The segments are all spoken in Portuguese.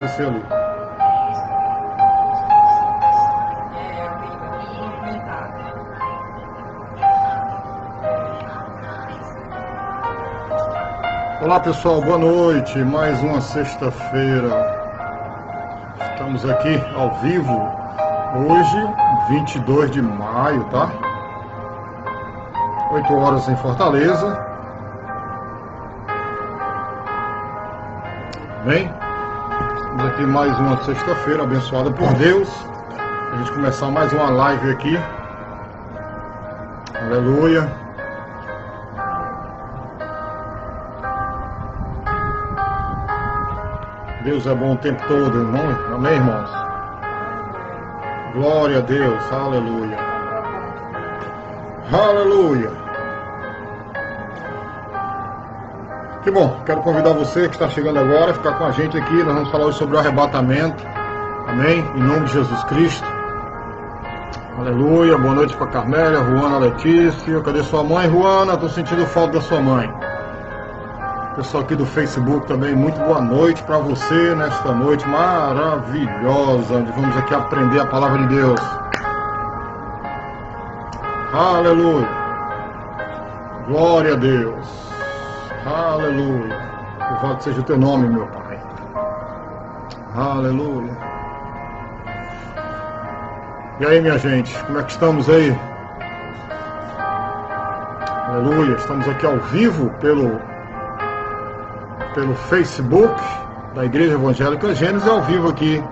Você ali. Olá pessoal, boa noite. Mais uma sexta-feira. Estamos aqui ao vivo. Hoje, 22 de maio, tá? 8 horas em Fortaleza. Bem? Estamos aqui mais uma sexta-feira abençoada por Deus. A gente começar mais uma live aqui. Aleluia. Deus é bom o tempo todo, irmão. Amém, irmãos? Glória a Deus. Aleluia. Aleluia. Que bom, quero convidar você que está chegando agora a ficar com a gente aqui. Nós vamos falar hoje sobre o arrebatamento. Amém? Em nome de Jesus Cristo. Aleluia. Boa noite para Carmélia, Ruana, Letícia. Cadê sua mãe, Ruana? Estou sentindo falta da sua mãe. Pessoal aqui do Facebook também, muito boa noite para você nesta noite maravilhosa, onde vamos aqui aprender a palavra de Deus. Aleluia. Glória a Deus. Aleluia. Louvado seja o teu nome, meu Pai. Aleluia. E aí, minha gente, como é que estamos aí? Aleluia. Estamos aqui ao vivo pelo Facebook da Igreja Evangélica Gênesis, ao vivo aqui,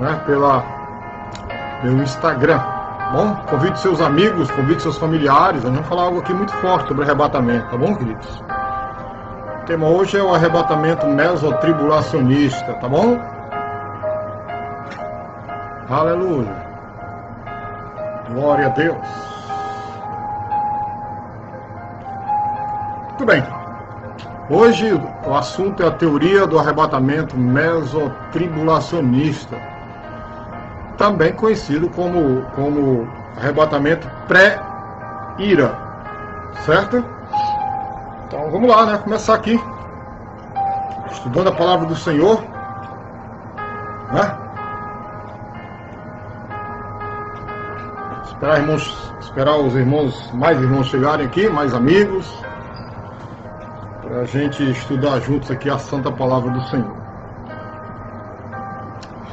né, pelo Instagram. Bom, convide seus amigos, convide seus familiares. Nós vamos falar algo aqui muito forte sobre arrebatamento, tá bom, queridos? O tema hoje é o arrebatamento mesotribulacionista, tá bom? Aleluia. Glória a Deus. Muito bem. Hoje o assunto é a teoria do arrebatamento mesotribulacionista, também conhecido como arrebatamento pré-ira, certo? Então vamos lá, né? Começar aqui, estudando a palavra do Senhor, né? Esperar os irmãos, mais irmãos chegarem aqui, mais amigos, para a gente estudar juntos aqui a santa palavra do Senhor.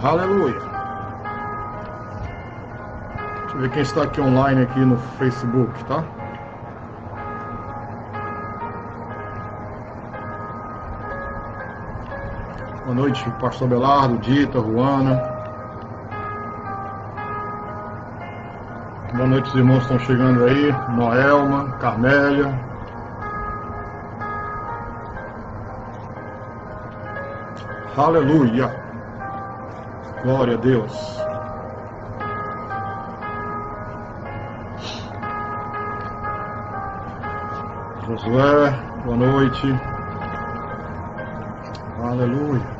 Aleluia. Deixa eu ver quem está aqui online aqui no Facebook, tá? Boa noite, Pastor Belardo, Dita, Ruana. Boa noite, os irmãos estão chegando aí. Noelma, Carmélia. Aleluia. Glória a Deus. Josué, boa noite. Aleluia.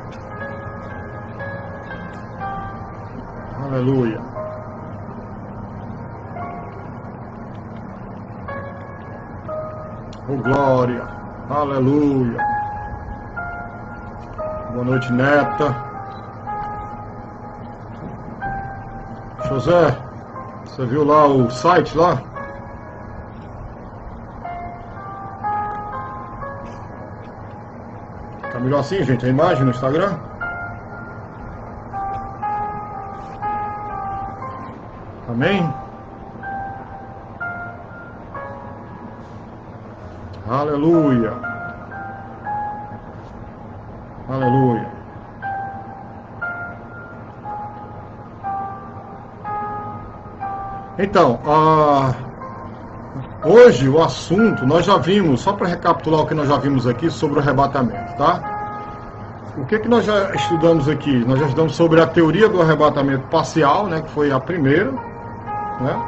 Aleluia. Oh, glória. Aleluia. Boa noite, Neta. José, você viu lá o site lá? Tá melhor assim, gente, a imagem no Instagram? Amém? Aleluia. Aleluia. Então, hoje o assunto, nós já vimos, só para recapitular o que nós já vimos aqui sobre o arrebatamento, tá? O que nós já estudamos aqui? Nós já estudamos sobre a teoria do arrebatamento parcial, né, que foi a primeira, né?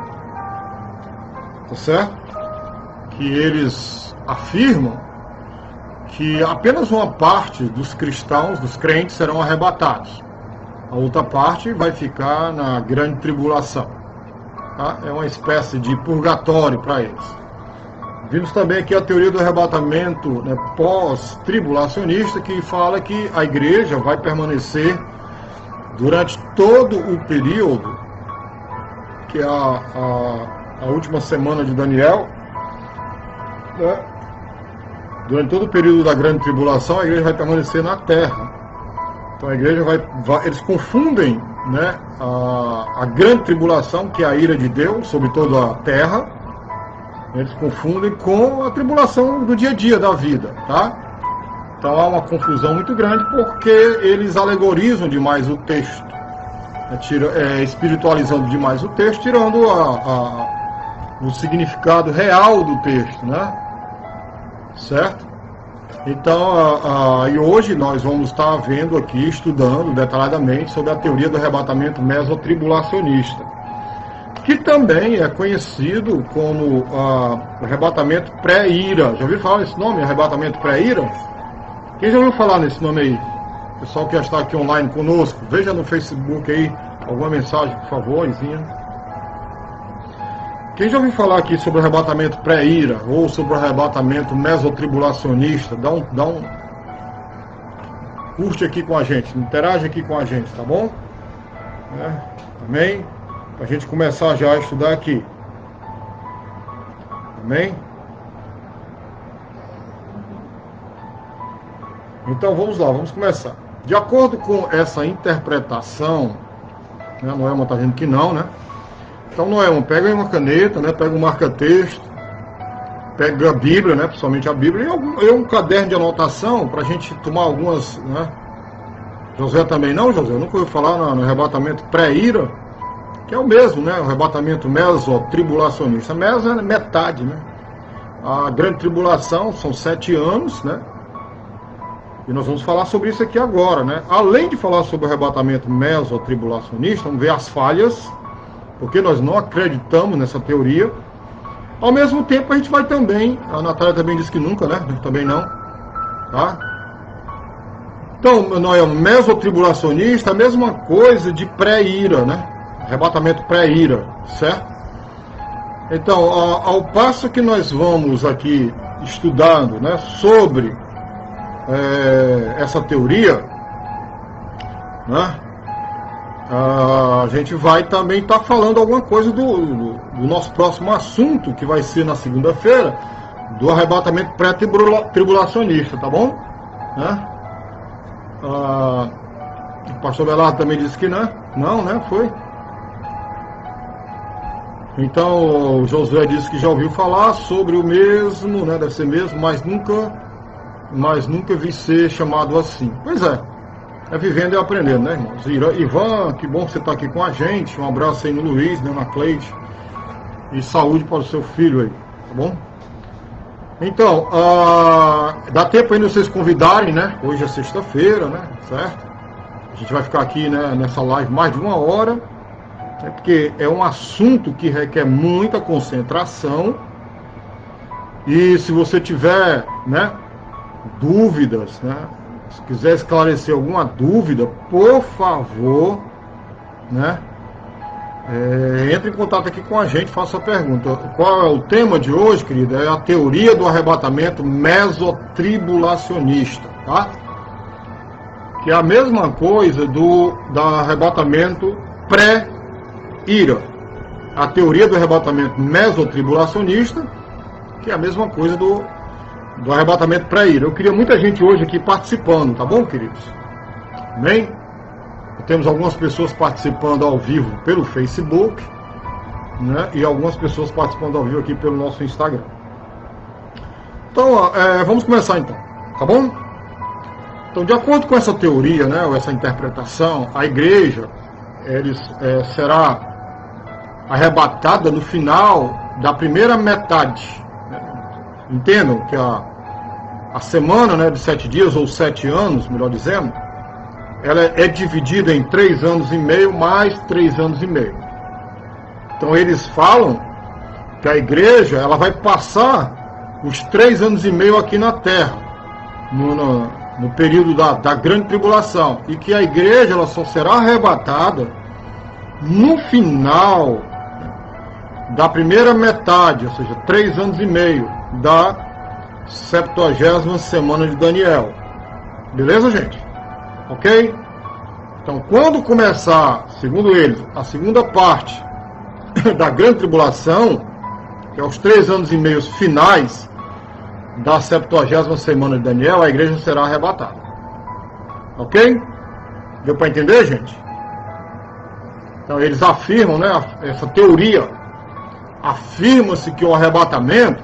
Tá certo? Que eles afirmam que apenas uma parte dos cristãos, dos crentes, serão arrebatados. A outra parte vai ficar na grande tribulação. Tá? É uma espécie de purgatório para eles. Vimos também aqui a teoria do arrebatamento, né, pós-tribulacionista, que fala que a igreja vai permanecer durante todo o período, que é a última semana de Daniel, né? Durante todo o período da grande tribulação, a igreja vai permanecer na terra. Então a igreja eles confundem, né, a grande tribulação, que é a ira de Deus sobre toda a terra, eles confundem com a tribulação do dia a dia da vida, tá? Então há uma confusão muito grande porque eles alegorizam demais o texto, né, espiritualizando demais o texto, tirando o significado real do texto, né? Certo? Então, e hoje nós vamos estar vendo aqui, estudando detalhadamente sobre a teoria do arrebatamento mesotribulacionista, que também é conhecido como arrebatamento pré-ira. Já ouviu falar nesse nome, arrebatamento pré-ira? Quem já ouviu falar nesse nome aí? Pessoal que já está aqui online conosco, veja no Facebook aí alguma mensagem, por favor, Izinha. Quem já ouviu falar aqui sobre o arrebatamento pré-ira ou sobre o arrebatamento mesotribulacionista, curte aqui com a gente, interage aqui com a gente, tá bom? Amém? Para a gente começar já a estudar aqui. Amém? Então vamos lá, vamos começar. De acordo com essa interpretação, né, Noelma está dizendo que não, né? Então, Noelma, pega aí uma caneta, né, pega um marca-texto, pega a Bíblia, né, principalmente a Bíblia, e um caderno de anotação para a gente tomar algumas, né? José também não, José? Eu nunca ouvi falar no arrebatamento pré-ira, que é o mesmo, né? O arrebatamento mesotribulacionista. Meso é metade, né? A grande tribulação são 7 anos, né? E nós vamos falar sobre isso aqui agora, né? Além de falar sobre o arrebatamento mesotribulacionista, vamos ver as falhas, porque nós não acreditamos nessa teoria. Ao mesmo tempo, a gente vai também, a Natália também disse que nunca, né? Também não, tá? Então, Noel, mesotribulacionista é a mesma coisa de pré-ira, né? Arrebatamento pré-ira, certo? Então, ao passo que nós vamos aqui estudando, né, sobre essa teoria, né? A gente vai também estar falando alguma coisa do nosso próximo assunto, que vai ser na segunda-feira, do arrebatamento pré-tribulacionista, tá bom? Né? O pastor Belardo também disse que não, né? Foi. Então, o Josué disse que já ouviu falar sobre o mesmo, né? Deve ser mesmo, mas nunca vi ser chamado assim. Pois é. É vivendo e aprendendo, né, irmãos? Ivan, que bom que você está aqui com a gente. Um abraço aí no Luiz, né, na Cleide. E saúde para o seu filho aí, tá bom? Então, dá tempo ainda vocês convidarem, né? Hoje é sexta-feira, né? Certo? A gente vai ficar aqui, né, nessa live mais de 1 hora. Né, porque é um assunto que requer muita concentração. E se você tiver, né, dúvidas, né? Se quiser esclarecer alguma dúvida, por favor, né, entre em contato aqui com a gente, faça a pergunta. Qual é o tema de hoje, querida? É a teoria do arrebatamento mesotribulacionista, tá? Que é a mesma coisa do arrebatamento pré-ira. A teoria do arrebatamento mesotribulacionista, que é a mesma coisa do arrebatamento pré-ira. Eu queria muita gente hoje aqui participando, tá bom, queridos? Amém? Temos algumas pessoas participando ao vivo pelo Facebook, né? E algumas pessoas participando ao vivo aqui pelo nosso Instagram. Então, vamos começar então, tá bom? Então, de acordo com essa teoria, né, ou essa interpretação, a igreja será arrebatada no final da primeira metade. Entendam que a semana, né, de 7 dias ou 7 anos, melhor dizendo, ela é dividida em 3 anos e meio mais 3 anos e meio. Então eles falam que a igreja ela vai passar os 3 anos e meio aqui na terra, no período da grande tribulação, e que a igreja ela só será arrebatada no final da primeira metade, ou seja, 3 anos e meio da 70ª semana de Daniel. Beleza, gente? Ok? Então, quando começar, segundo eles, a segunda parte da grande tribulação, que é os 3 anos e meio finais da 70ª semana de Daniel, a igreja será arrebatada. Ok? Deu para entender, gente? Então, eles afirmam, né, essa teoria, afirma-se que o arrebatamento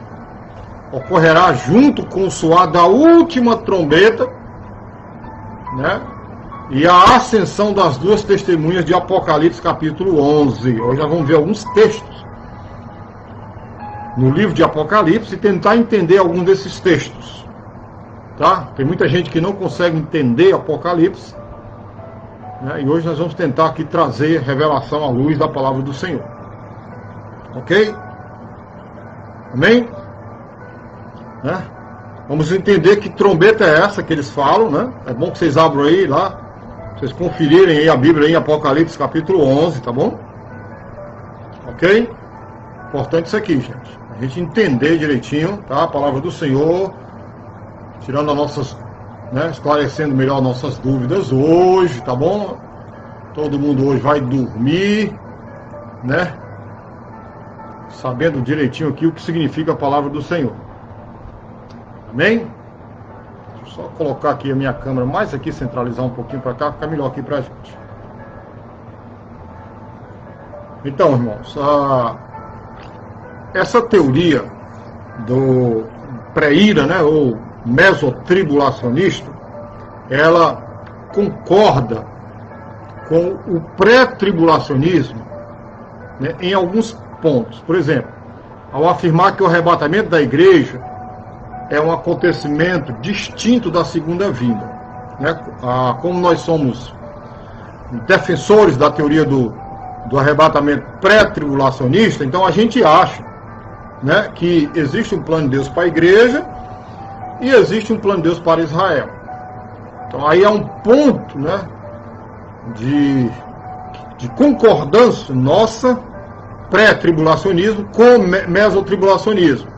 ocorrerá junto com o soar da última trombeta, né, e a ascensão das 2 testemunhas de Apocalipse capítulo 11. Hoje nós vamos ver alguns textos no livro de Apocalipse e tentar entender algum desses textos. Tá? Tem muita gente que não consegue entender Apocalipse, né, e hoje nós vamos tentar aqui trazer revelação à luz da palavra do Senhor. Ok? Amém? Né? Vamos entender que trombeta é essa que eles falam, né? É bom que vocês abram aí lá, vocês conferirem aí a Bíblia em Apocalipse capítulo 11, tá bom? Ok? Importante isso aqui, gente. A gente entender direitinho, tá? A palavra do Senhor, tirando as nossas, né? Esclarecendo melhor nossas dúvidas hoje, tá bom? Todo mundo hoje vai dormir, né? Sabendo direitinho aqui o que significa a palavra do Senhor. Amém? Só colocar aqui a minha câmera mais aqui, centralizar um pouquinho para cá, ficar melhor aqui para a gente. Então, irmãos, essa teoria do pré-ira, né, ou mesotribulacionista, ela concorda com o pré-tribulacionismo, né, em alguns pontos. Por exemplo, ao afirmar que o arrebatamento da igreja é um acontecimento distinto da segunda vinda, né? Como nós somos defensores da teoria do arrebatamento pré-tribulacionista, então a gente acha, né, que existe um plano de Deus para a igreja e existe um plano de Deus para Israel. Então aí há um ponto, né, de concordância nossa, pré-tribulacionismo com mesotribulacionismo.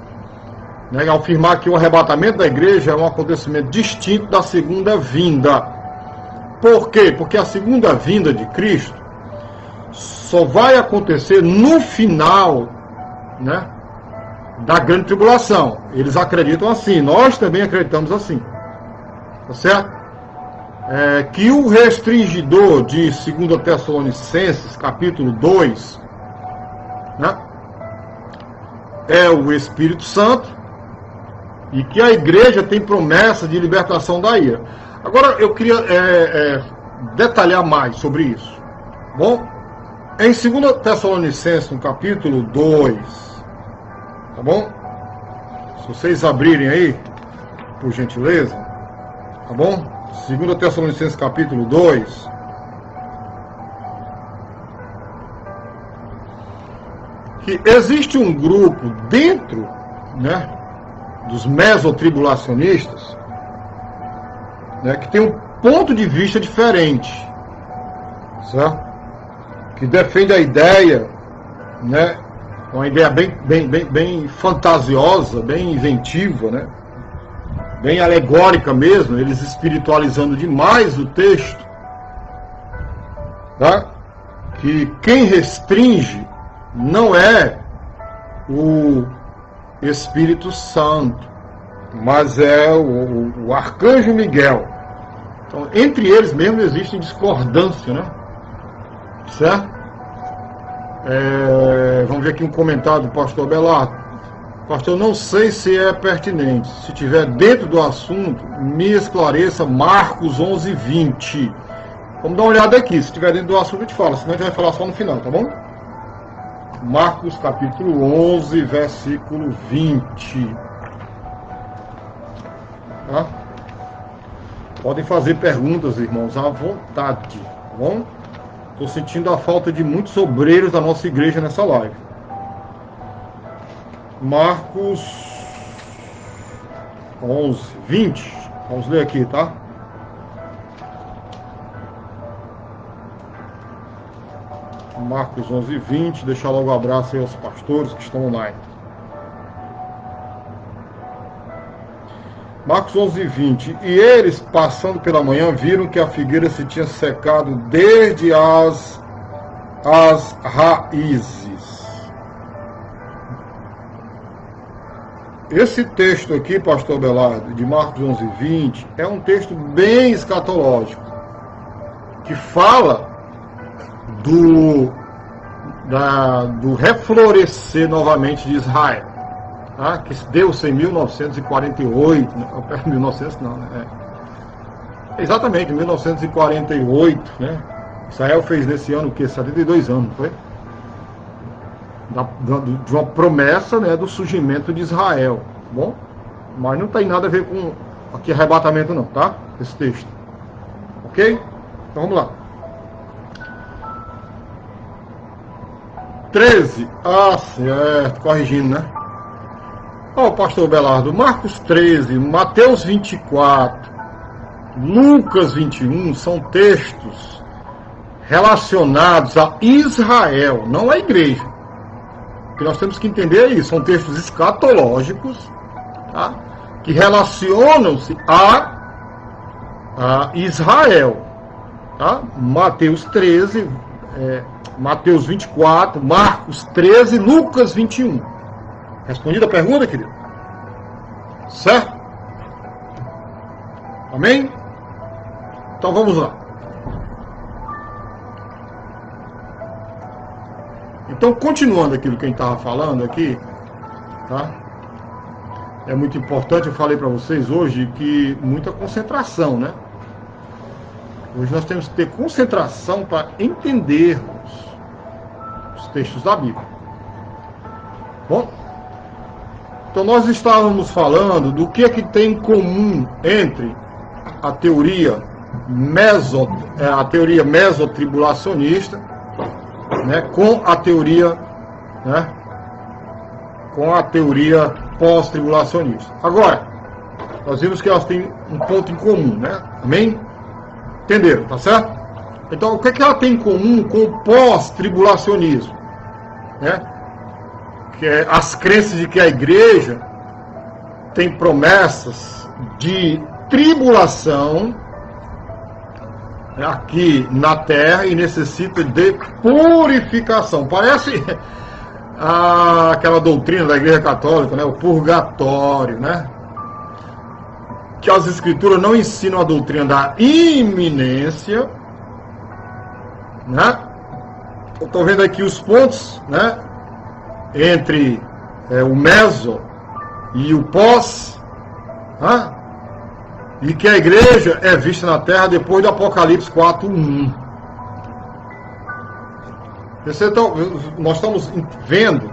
Né, ao afirmar que o arrebatamento da igreja é um acontecimento distinto da segunda vinda. Por quê? Porque a segunda vinda de Cristo só vai acontecer no final, né, da grande tribulação. Eles acreditam assim, nós também acreditamos assim. Tá certo? Que o restringidor de 2 Tessalonicenses, capítulo 2, né, é o Espírito Santo, e que a igreja tem promessa de libertação da ira. Agora eu queria detalhar mais sobre isso. Bom, em 2 Tessalonicenses, no capítulo 2, tá bom? Se vocês abrirem aí, por gentileza, tá bom? 2 Tessalonicenses, capítulo 2. Que existe um grupo dentro, né, dos mesotribulacionistas, né, que tem um ponto de vista diferente, certo? Que defende a ideia, né, uma ideia bem fantasiosa, bem inventiva, né, bem alegórica mesmo, eles espiritualizando demais o texto, tá? Que quem restringe não é o Espírito Santo, mas é o Arcanjo Miguel. Então, entre eles mesmo existe discordância, né? Certo? Vamos ver aqui um comentário do pastor Belardo. Pastor, não sei se é pertinente. Se estiver dentro do assunto, me esclareça Marcos 11:20. Vamos dar uma olhada aqui. Se estiver dentro do assunto, eu te falo. Senão a gente vai falar só no final, tá bom? Marcos capítulo 11, versículo 20. Tá? Podem fazer perguntas, irmãos, à vontade, tá bom? Estou sentindo a falta de muitos obreiros da nossa igreja nessa live. Marcos 11, 20. Vamos ler aqui, tá? Marcos 11, 20. Deixar logo um abraço aí aos pastores que estão online. Marcos 11:20. E eles, passando pela manhã, viram que a figueira se tinha secado desde as raízes. Esse texto aqui, pastor Belardo, de Marcos 11:20, é um texto bem escatológico, que fala do reflorescer novamente de Israel, tá? Que deu-se em 1948, 1900 não, né? Exatamente, 1948, né? Israel fez nesse ano o quê? 72 anos, não foi? De uma promessa, né, do surgimento de Israel, tá bom? Mas não tem nada a ver com aqui arrebatamento não, tá? Esse texto. Ok? Então vamos lá. 13. Ah, certo, corrigindo, né? Ó, pastor Belardo, Marcos 13, Mateus 24, Lucas 21 são textos relacionados a Israel, não à igreja. O que nós temos que entender é isso, são textos escatológicos, tá? Que relacionam-se a Israel, tá? Mateus 13, Mateus 24, Marcos 13, Lucas 21. Respondida a pergunta, querido? Certo? Amém? Então vamos lá. Então, continuando aquilo que a gente estava falando aqui, tá? É muito importante, eu falei para vocês hoje, que muita concentração, né? Hoje nós temos que ter concentração para entendermos os textos da Bíblia. Bom, então nós estávamos falando do que é que tem em comum entre a teoria mesotribulacionista, né, com a teoria pós-tribulacionista. Agora, nós vimos que elas têm um ponto em comum, né? Amém? Entenderam, tá certo? Então, o que é que ela tem em comum com o pós-tribulacionismo? Né? Que é as crenças de que a igreja tem promessas de tribulação aqui na terra e necessita de purificação. Parece aquela doutrina da Igreja Católica, né? O purgatório, né? Que as Escrituras não ensinam a doutrina da iminência, né? Eu estou vendo aqui os pontos, né? Entre o meso e o pós, né? E que a igreja é vista na terra depois do Apocalipse 4:1. Então, nós estamos vendo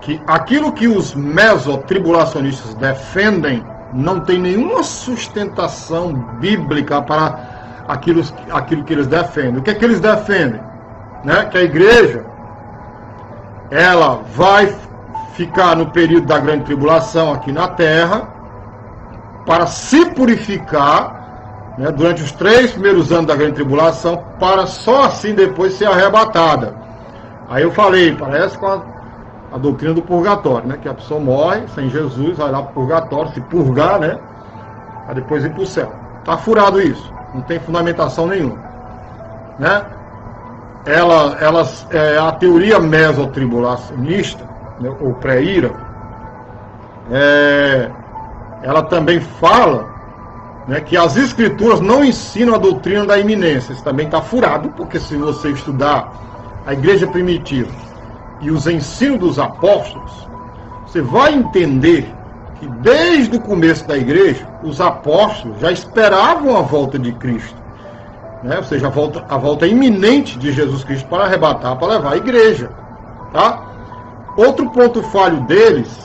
que aquilo que os mesotribulacionistas defendem não tem nenhuma sustentação bíblica para aquilo que eles defendem. O que é que eles defendem? Né? Que a igreja ela vai ficar no período da grande tribulação aqui na terra para se purificar, né, durante os 3 primeiros anos da grande tribulação, para só assim depois ser arrebatada. Aí eu falei, parece com a doutrina do purgatório, né, que a pessoa morre sem Jesus, vai lá para o purgatório, se purgar, né, para depois ir para o céu. Está furado isso, não tem fundamentação nenhuma. Né? A teoria mesotribulacionista, né, ou pré-ira, ela também fala, né, que as Escrituras não ensinam a doutrina da iminência. Isso também está furado, porque se você estudar a igreja primitiva e os ensinos dos apóstolos, você vai entender que desde o começo da igreja, os apóstolos já esperavam a volta de Cristo, né? Ou seja, a volta iminente de Jesus Cristo para arrebatar, para levar a igreja. Tá? Outro ponto falho deles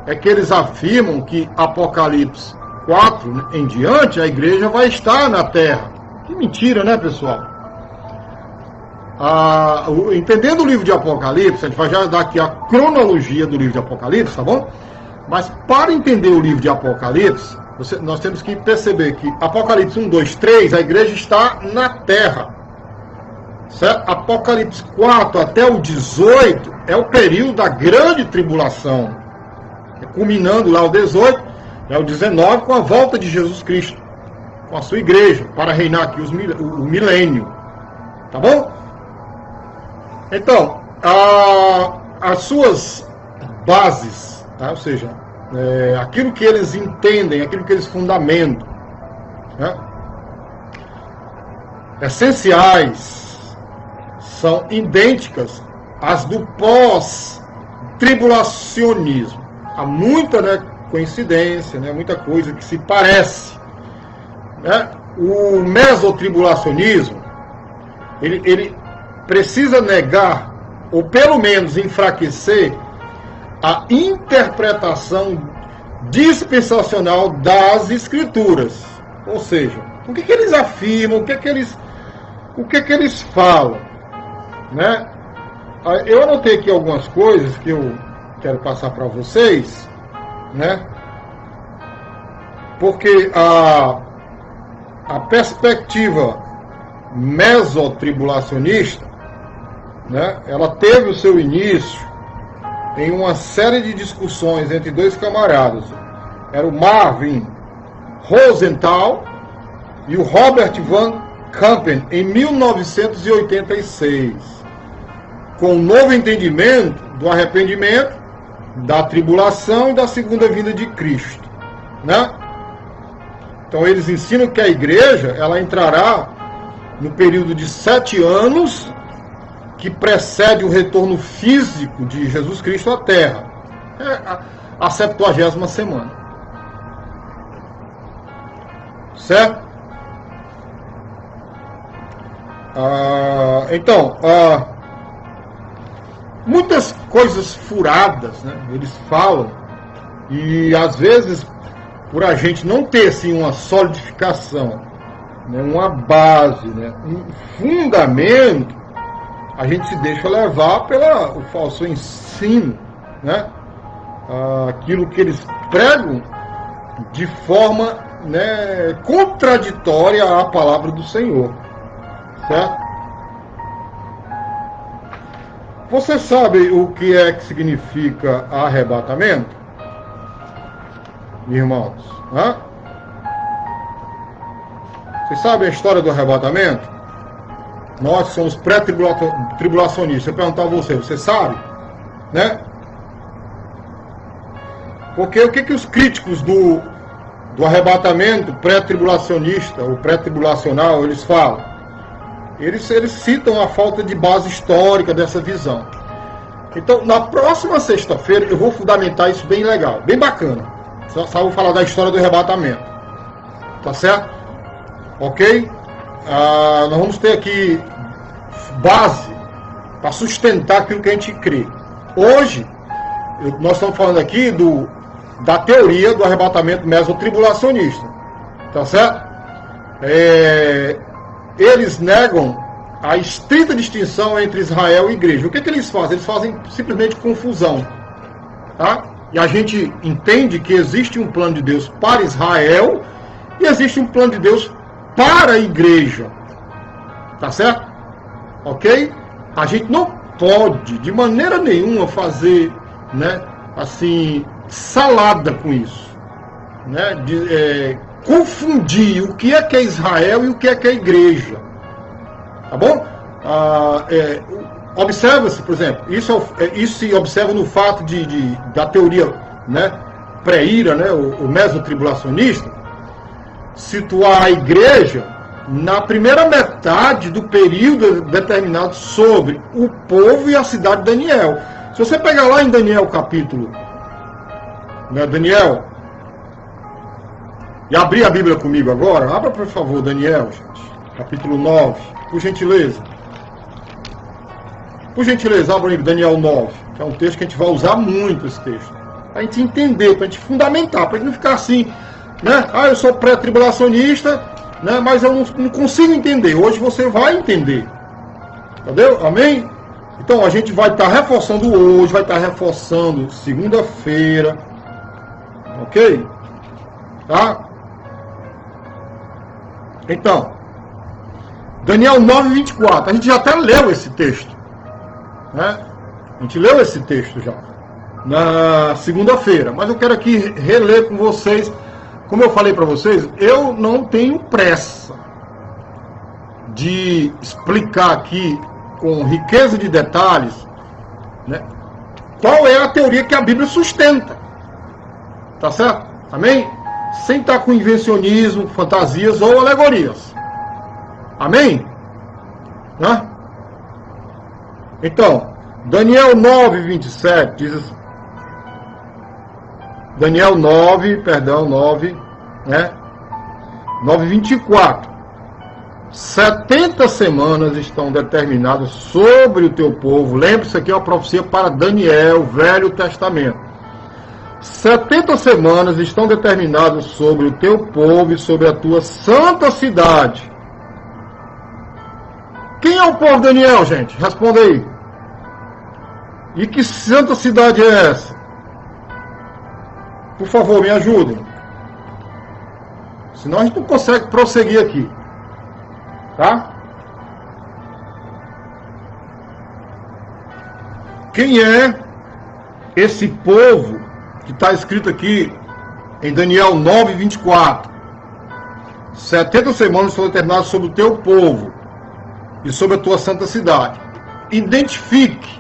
é que eles afirmam que Apocalipse 4 em diante, a igreja vai estar na terra. Que mentira, né, pessoal? Entendendo o livro de Apocalipse, a gente vai já dar aqui a cronologia do livro de Apocalipse, tá bom? Mas para entender o livro de Apocalipse, nós temos que perceber que Apocalipse 1, 2, 3, a igreja está na terra. Certo? Apocalipse 4 até o 18 é o período da grande tribulação. Culminando lá o 18, O 19 com a volta de Jesus Cristo, com a sua igreja, para reinar aqui o milênio. Tá bom? Então, as suas bases, tá? Ou seja, aquilo que eles entendem, aquilo que eles fundamentam, né? Essenciais, são idênticas às do pós-tribulacionismo. Há muita, né, coincidência, né, muita coisa que se parece, né? O mesotribulacionismo, ele precisa negar, ou pelo menos enfraquecer, a interpretação dispensacional das Escrituras. Ou seja, o que eles afirmam, o que eles falam, né? Eu anotei aqui algumas coisas que eu quero passar para vocês, né? Porque a perspectiva mesotribulacionista, né, ela teve o seu início em uma série de discussões entre dois camaradas. Era o Marvin Rosenthal e o Robert Van Campen, em 1986, com um novo entendimento do arrependimento, da tribulação e da segunda vinda de Cristo, né? Então eles ensinam que a igreja, ela entrará no período de 7 anos que precede o retorno físico de Jesus Cristo à Terra, a 70ª semana, certo? Então, muitas coisas furadas, né, eles falam, e às vezes, por a gente não ter assim, uma solidificação, né, uma base, né, um fundamento, a gente se deixa levar pelo falso ensino, né, aquilo que eles pregam de forma, né, contraditória à palavra do Senhor, certo? Você sabe o que é que significa arrebatamento, irmãos? Vocês sabem a história do arrebatamento? Nós somos pré-tribulacionistas. Eu perguntar a você sabe? Né? Porque o que os críticos do arrebatamento pré-tribulacionista, ou pré-tribulacional, eles falam? Eles citam a falta de base histórica dessa visão. Então, na próxima sexta-feira, eu vou fundamentar isso bem legal, bem bacana. Só vou falar da história do arrebatamento. Tá certo? Ok? Nós vamos ter aqui base para sustentar aquilo que a gente crê. Hoje, nós estamos falando aqui da teoria do arrebatamento mesotribulacionista. Tá certo? Eles negam a estrita distinção entre Israel e igreja. O que eles fazem? Eles fazem simplesmente confusão. Tá? E a gente entende que existe um plano de Deus para Israel e existe um plano de Deus para a igreja. Tá certo? Ok? A gente não pode, de maneira nenhuma, fazer, né, assim, salada com isso. Né? Confundir o que é Israel e o que é igreja. Tá bom? Observa-se, por exemplo, isso se observa no fato da teoria, né, pré-ira, né, o mesotribulacionista, situar a igreja na primeira metade do período determinado sobre o povo e a cidade de Daniel. Se você pegar lá em Daniel capítulo, né, Daniel, e abrir a Bíblia comigo agora, abra por favor Daniel, gente, capítulo 9, por gentileza. Por gentileza, abra aí Daniel 9, que é um texto que a gente vai usar muito, esse texto, para a gente entender, para a gente fundamentar, para a gente não ficar assim, né? Eu sou pré-tribulacionista, né? Mas eu não consigo entender. Hoje você vai entender. Entendeu? Amém? Então a gente vai estar reforçando hoje, vai estar reforçando segunda-feira. Ok? Tá? Então, Daniel 9:24. A gente já até leu esse texto. Né? A gente leu esse texto já. na segunda-feira. Mas eu quero aqui reler com vocês. Como eu falei para vocês, eu não tenho pressa de explicar aqui com riqueza de detalhes, né, qual é a teoria que a Bíblia sustenta. Tá certo? Amém? Sem estar com invencionismo, fantasias ou alegorias. Amém? Né? Então, Daniel 9:27 diz assim, Daniel 9, né? 9:24. 70 semanas estão determinadas sobre o teu povo. Lembre-se, aqui é uma profecia para Daniel, Velho Testamento. 70 semanas estão determinadas sobre o teu povo e sobre a tua santa cidade. Quem é o povo, Daniel, gente? Responda aí. E que santa cidade é essa? Por favor, me ajudem. Senão a gente não consegue prosseguir aqui. Tá? Quem é esse povo que está escrito aqui em Daniel 9:24? 70 semanas foram determinadas sobre o teu povo e sobre a tua santa cidade. Identifique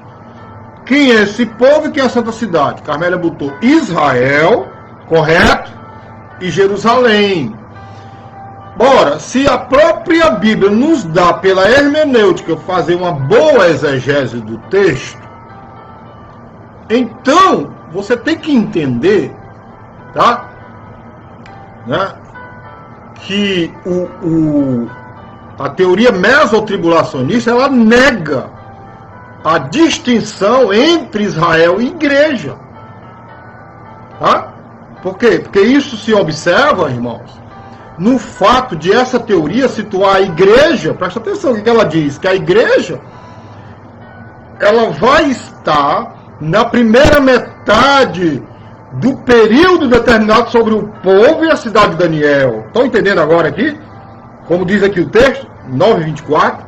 quem é esse povo e quem é a santa cidade. Carmélia botou Israel, correto? E Jerusalém. Ora, se a própria Bíblia nos dá, pela hermenêutica, fazer uma boa exegese do texto, então você tem que entender, tá? Né? Que a teoria mesotribulacionista, ela nega a distinção entre Israel e igreja. Tá? Por quê? Porque isso se observa, irmãos, no fato de essa teoria situar a igreja, presta atenção no que ela diz, que a igreja, ela vai estar na primeira metade do período determinado sobre o povo e a cidade de Daniel. Estão entendendo agora aqui? Como diz aqui o texto, 9:24,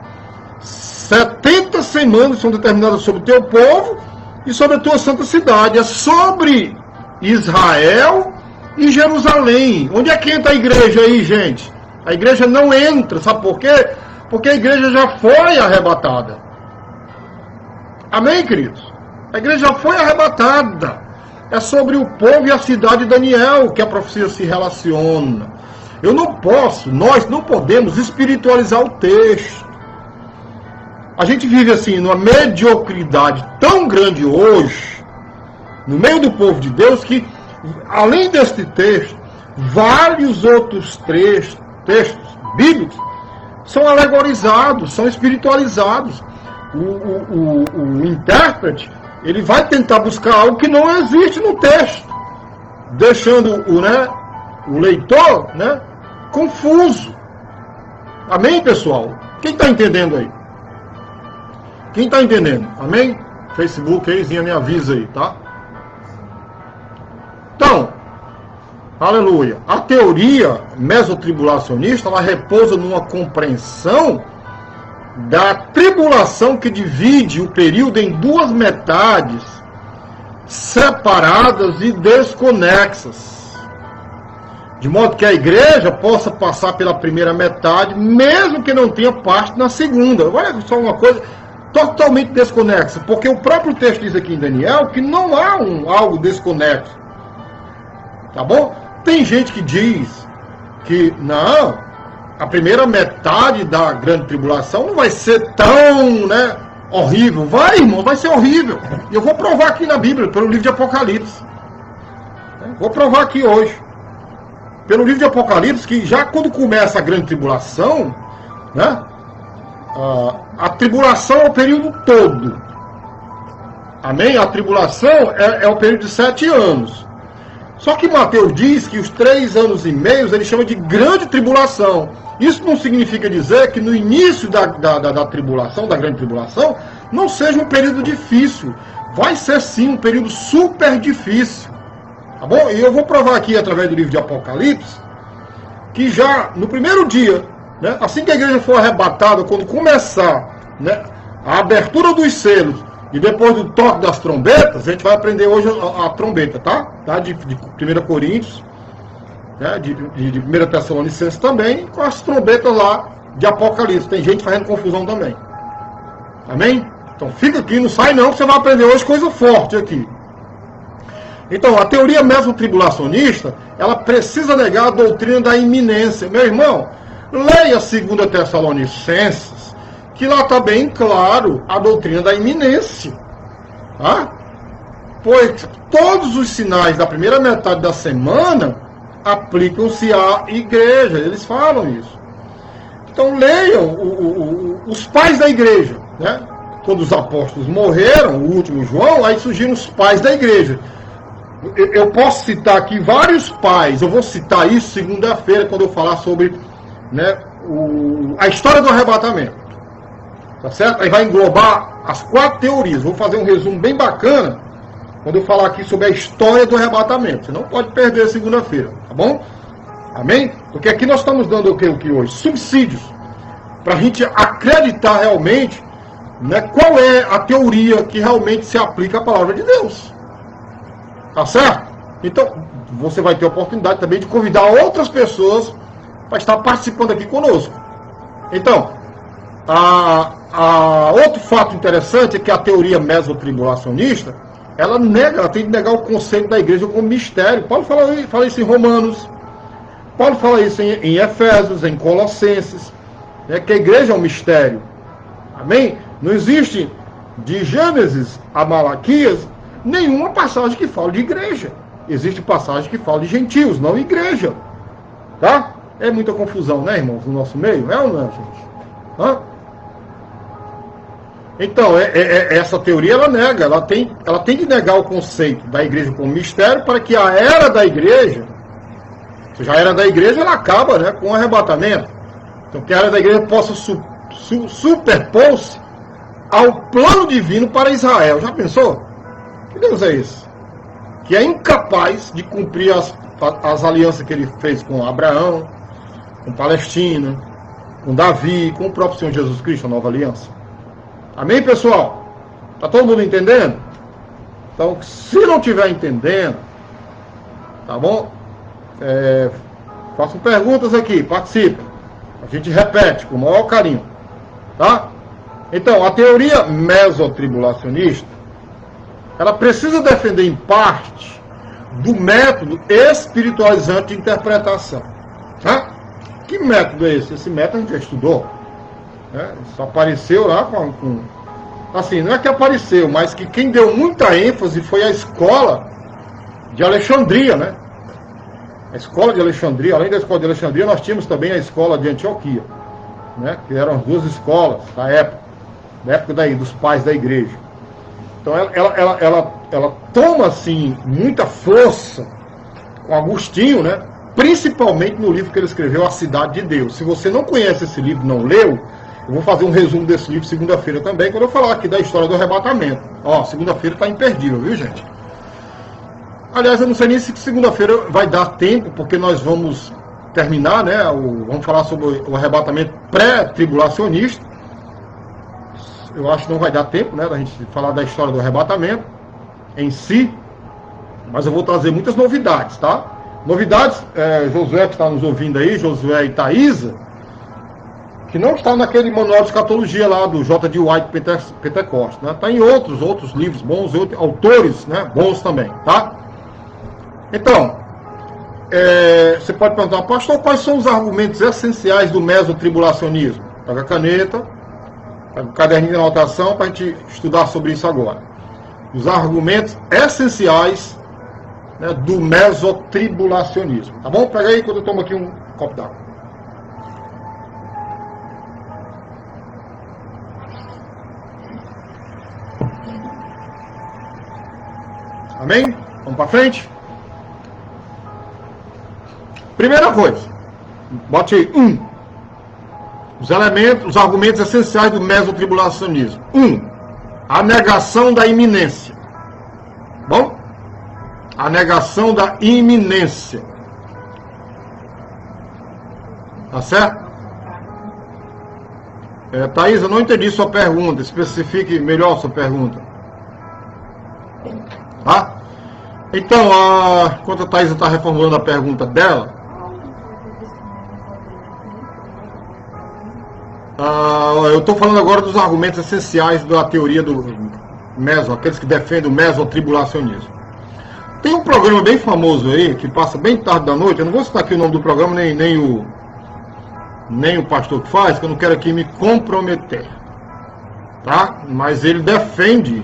70 semanas são determinadas sobre o teu povo e sobre a tua santa cidade. É sobre Israel e Jerusalém. Onde é que entra a igreja aí, gente? A igreja não entra, sabe por quê? Porque a igreja já foi arrebatada. Amém, queridos? A igreja já foi arrebatada. É sobre o povo e a cidade de Daniel que a profecia se relaciona. Nós não podemos espiritualizar o texto. A gente vive assim, numa mediocridade tão grande hoje, no meio do povo de Deus, que além deste texto, vários outros textos bíblicos são alegorizados, são espiritualizados. O intérprete, ele vai tentar buscar algo que não existe no texto, deixando o leitor, né, confuso. Amém, pessoal? Quem está entendendo aí? Quem está entendendo? Amém? Facebook, eizinha, me avisa aí, tá? Então, aleluia, a teoria mesotribulacionista, ela repousa numa compreensão da tribulação que divide o período em duas metades separadas e desconexas, de modo que a igreja possa passar pela primeira metade, mesmo que não tenha parte na segunda. Olha só uma coisa totalmente desconexa, porque o próprio texto diz aqui em Daniel que não há algo desconexo. Tá bom? Tem gente que diz que não, a primeira metade da grande tribulação não vai ser tão, né, horrível. Vai, irmão, vai ser horrível. E eu vou provar aqui na Bíblia, pelo livro de Apocalipse. Vou provar aqui hoje. Pelo livro de Apocalipse, que já quando começa a grande tribulação, né, a tribulação é o período todo. Amém? A tribulação é o período de 7 anos. Só que Mateus diz que os 3 anos e meio ele chama de grande tribulação. Isso não significa dizer que no início da tribulação, da grande tribulação, não seja um período difícil. Vai ser sim um período super difícil. Tá bom? E eu vou provar aqui através do livro de Apocalipse que já no primeiro dia, né, assim que a igreja for arrebatada, quando começar, né, a abertura dos selos E depois do toque das trombetas, a gente vai aprender hoje a trombeta, tá? De 1 Coríntios, né? de 1 Tessalonicenses também, com as trombetas lá de Apocalipse. Tem gente fazendo confusão também. Amém? Então fica aqui, não sai não, que você vai aprender hoje coisa forte aqui. Então, a teoria mesotribulacionista, ela precisa negar a doutrina da iminência. Meu irmão, leia 2 Tessalonicenses, que lá está bem claro a doutrina da iminência. Tá? Pois todos os sinais da primeira metade da semana aplicam-se à igreja. Eles falam isso. Então leiam os pais da igreja. Né? Quando os apóstolos morreram, o último João, aí surgiram os pais da igreja. Eu posso citar aqui vários pais. Eu vou citar isso segunda-feira, quando eu falar sobre, né, a história do arrebatamento. Tá certo? Aí vai englobar as 4 teorias. Vou fazer um resumo bem bacana quando eu falar aqui sobre a história do arrebatamento. Você não pode perder segunda-feira, tá bom? Amém? Porque aqui nós estamos dando o que hoje? Subsídios. Para a gente acreditar realmente, né, qual é a teoria que realmente se aplica à palavra de Deus. Tá certo? Então, você vai ter a oportunidade também de convidar outras pessoas para estar participando aqui conosco. Então, outro fato interessante é que a teoria mesotribulacionista, ela tem que negar o conceito da igreja como mistério. Paulo fala isso em Romanos, Paulo fala isso em Efésios, em Colossenses, né, que a igreja é um mistério. Amém? Não existe, de Gênesis a Malaquias, nenhuma passagem que fala de igreja. Existe passagem que fala de gentios, não igreja. Tá? É muita confusão, né, irmãos, no nosso meio? É ou não, gente? Hã? Então, essa teoria, ela nega, ela tem que negar o conceito da igreja como mistério, para que a era da igreja, se já era da igreja, ela acaba, né, com o arrebatamento. Então, que a era da igreja possa superpor-se ao plano divino para Israel. Já pensou? Que Deus é esse? Que é incapaz de cumprir as alianças que ele fez com Abraão, com Palestina, com Davi, com o próprio Senhor Jesus Cristo, a nova aliança. Amém, pessoal? Está todo mundo entendendo? Então, se não estiver entendendo, tá bom? Façam perguntas aqui, participem. A gente repete com o maior carinho. Tá? Então, a teoria mesotribulacionista, ela precisa defender, em parte, do método espiritualizante de interpretação. Tá? Que método é esse? Esse método a gente já estudou. Né? Isso apareceu lá assim, não é que apareceu, mas que quem deu muita ênfase foi a escola de Alexandria, né? A escola de Alexandria, além da escola de Alexandria, nós tínhamos também a escola de Antioquia, né? Que eram as 2 escolas da época dos pais da igreja. Então ela toma assim muita força com Agostinho, né? Principalmente no livro que ele escreveu, A Cidade de Deus. Se você não conhece esse livro, não leu, eu vou fazer um resumo desse livro segunda-feira também, quando eu falar aqui da história do arrebatamento. Ó, segunda-feira está imperdível, viu, gente? Aliás, eu não sei nem se segunda-feira vai dar tempo, porque nós vamos terminar, né? Vamos falar sobre o arrebatamento pré-tribulacionista. Eu acho que não vai dar tempo, né, da gente falar da história do arrebatamento em si, mas eu vou trazer muitas novidades, tá? Novidades, Josué que está nos ouvindo aí, Josué e Thaisa, que não está naquele manual de escatologia lá do J.D. White Pentecoste, né? Está em outros livros bons, autores, né, bons também, tá? Então, você pode perguntar, pastor, quais são os argumentos essenciais do mesotribulacionismo? Pega a caneta, pega o caderninho de anotação para a gente estudar sobre isso agora. Os argumentos essenciais, né, do mesotribulacionismo, tá bom? Pega aí quando eu tomo aqui um copo d'água. Amém? Vamos para frente? Primeira coisa, bote aí, os argumentos essenciais do mesotribulacionismo. 1. A negação da iminência. Bom? A negação da iminência. Tá certo? Thaís, eu não entendi sua pergunta. Especifique melhor sua pergunta. Tá? Então, enquanto a Thaisa está reformulando a pergunta dela, eu estou falando agora dos argumentos essenciais da teoria do aqueles que defendem o mesotribulacionismo. Tem um programa bem famoso aí, que passa bem tarde da noite, eu não vou citar aqui o nome do programa, nem o pastor que faz, que eu não quero aqui me comprometer, tá? Mas ele defende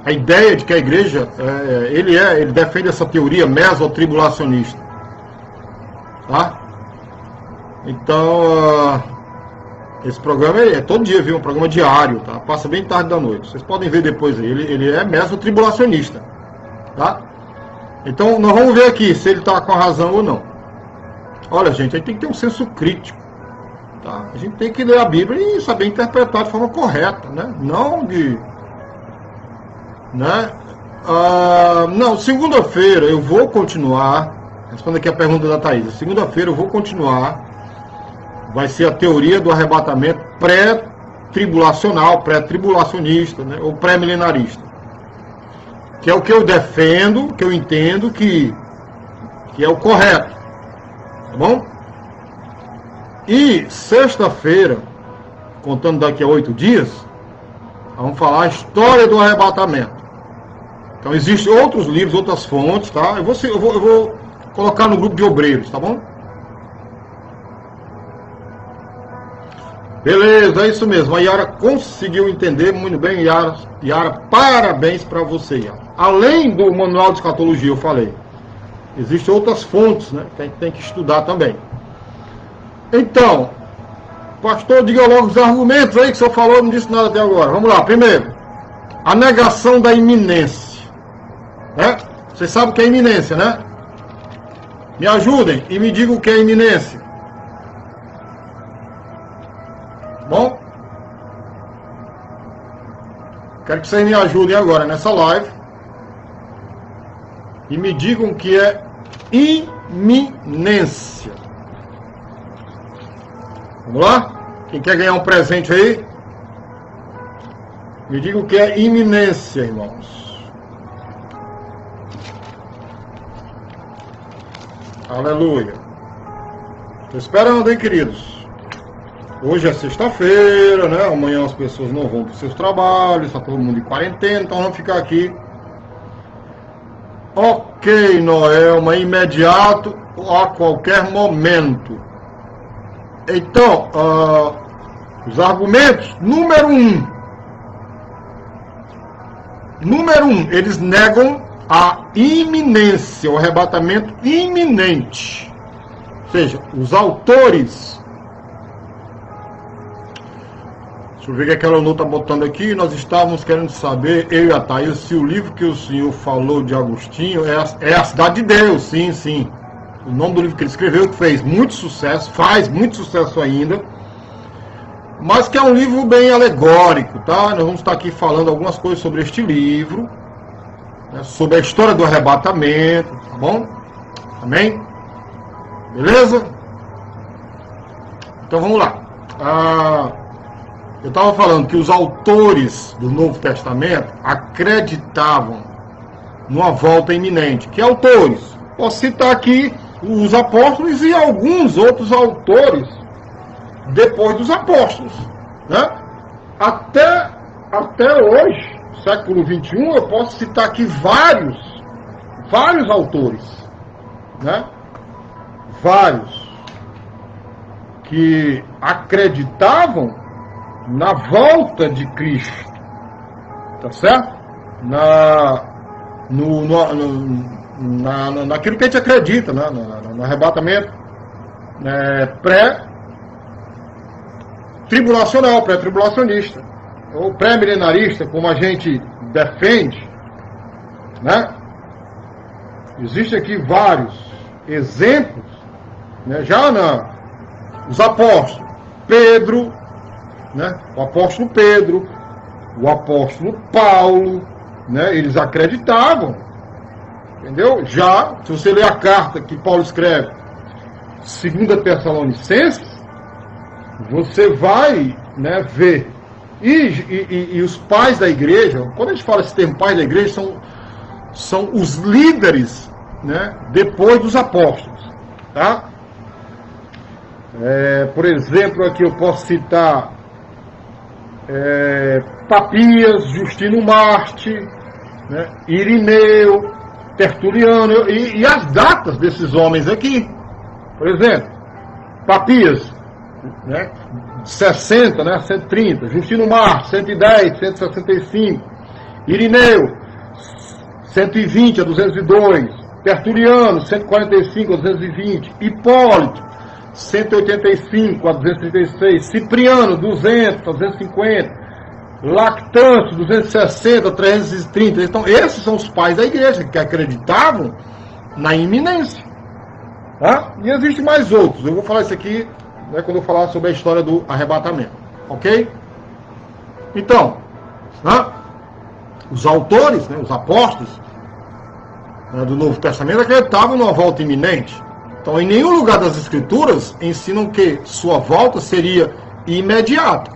a ideia de que a igreja, ele defende essa teoria mesotribulacionista, tá? Então, esse programa é todo dia, viu? Um programa diário, tá? Passa bem tarde da noite. Vocês podem ver depois aí. Ele é mesotribulacionista, tá? Então, nós vamos ver aqui se ele está com a razão ou não. Olha, gente, a gente tem que ter um senso crítico, tá? A gente tem que ler a Bíblia e saber interpretar de forma correta, né? Não de... né? Não, segunda-feira eu vou continuar, respondendo aqui a pergunta da Thaís, segunda-feira eu vou continuar. Vai ser a teoria do arrebatamento pré-tribulacional, pré-tribulacionista, né? Ou pré-milenarista. Que é o que eu defendo, que eu entendo que é o correto. Tá bom? E sexta-feira, contando daqui a 8 dias, vamos falar a história do arrebatamento. Então existem outros livros, outras fontes, tá? Eu vou colocar no grupo de obreiros, tá bom? Beleza, é isso mesmo. A Yara conseguiu entender muito bem. Yara, parabéns para você, Yara. Além do manual de escatologia, eu falei, existem outras fontes, né? Que a gente tem que estudar também. Então, pastor, diga logo os argumentos aí que o senhor falou, não disse nada até agora. Vamos lá, primeiro, a negação da iminência, né? Vocês sabem o que é iminência, né? Me ajudem e me digam o que é iminência. Bom, quero que vocês me ajudem agora nessa live e me digam o que é iminência. Vamos lá? Quem quer ganhar um presente aí? Me digam o que é iminência, irmãos. Aleluia. Estou esperando, hein, queridos? Hoje é sexta-feira, né? Amanhã as pessoas não vão para os seus trabalhos, está todo mundo em quarentena, então vamos ficar aqui. Ok, Noelma, imediato a qualquer momento. Então, os argumentos, número um, eles negam a iminência, o arrebatamento iminente. Ou seja, os autores... Deixa eu ver o que aquela Lulu está botando aqui. Nós estávamos querendo saber, eu e a Thaís, se o livro que o senhor falou de Agostinho é a Cidade de Deus. Sim, sim. O nome do livro que ele escreveu, que fez muito sucesso, faz muito sucesso ainda, mas que é um livro bem alegórico, tá? Nós vamos estar aqui falando algumas coisas sobre este livro, né? Sobre a história do arrebatamento, tá bom? Amém? Beleza? Então vamos lá. Eu estava falando que os autores do Novo Testamento acreditavam numa volta iminente. Que autores? Posso citar aqui os apóstolos e alguns outros autores depois dos apóstolos, né? Até hoje, século XXI, eu posso citar aqui vários autores, né? Vários que acreditavam na volta de Cristo, tá certo? Naquilo que a gente acredita, né? No arrebatamento pré-tribulacional, pré-tribulacionista, ou pré-milenarista, como a gente defende, né? Existem aqui vários exemplos, né? Os apóstolos, Pedro, né? O apóstolo Pedro, o apóstolo Paulo, né? Eles acreditavam, entendeu? Já, se você ler a carta que Paulo escreve, 2 Tessalonicenses, você vai, né, ver. E os pais da igreja, quando a gente fala esse termo pais da igreja, são os líderes, né, depois dos apóstolos. Tá? Por exemplo, aqui eu posso citar Papias, Justino Marte, né, Irineu, Tertuliano, e as datas desses homens aqui. Por exemplo, Papias, né, 60, né, 130, Justino Marte, 110, 165, Irineu, 120 a 202, Tertuliano, 145 a 220, Hipólito, 185 a 236, Cipriano, 200 a 250, Lactâncio, 260 a 330. Então, esses são os pais da igreja que acreditavam na iminência. Tá? E existem mais outros. Eu vou falar isso aqui, né, quando eu falar sobre a história do arrebatamento. Ok? Então, né, os autores, né, os apóstolos, né, do Novo Testamento acreditavam numa volta iminente. Então, em nenhum lugar das Escrituras ensinam que sua volta seria imediata,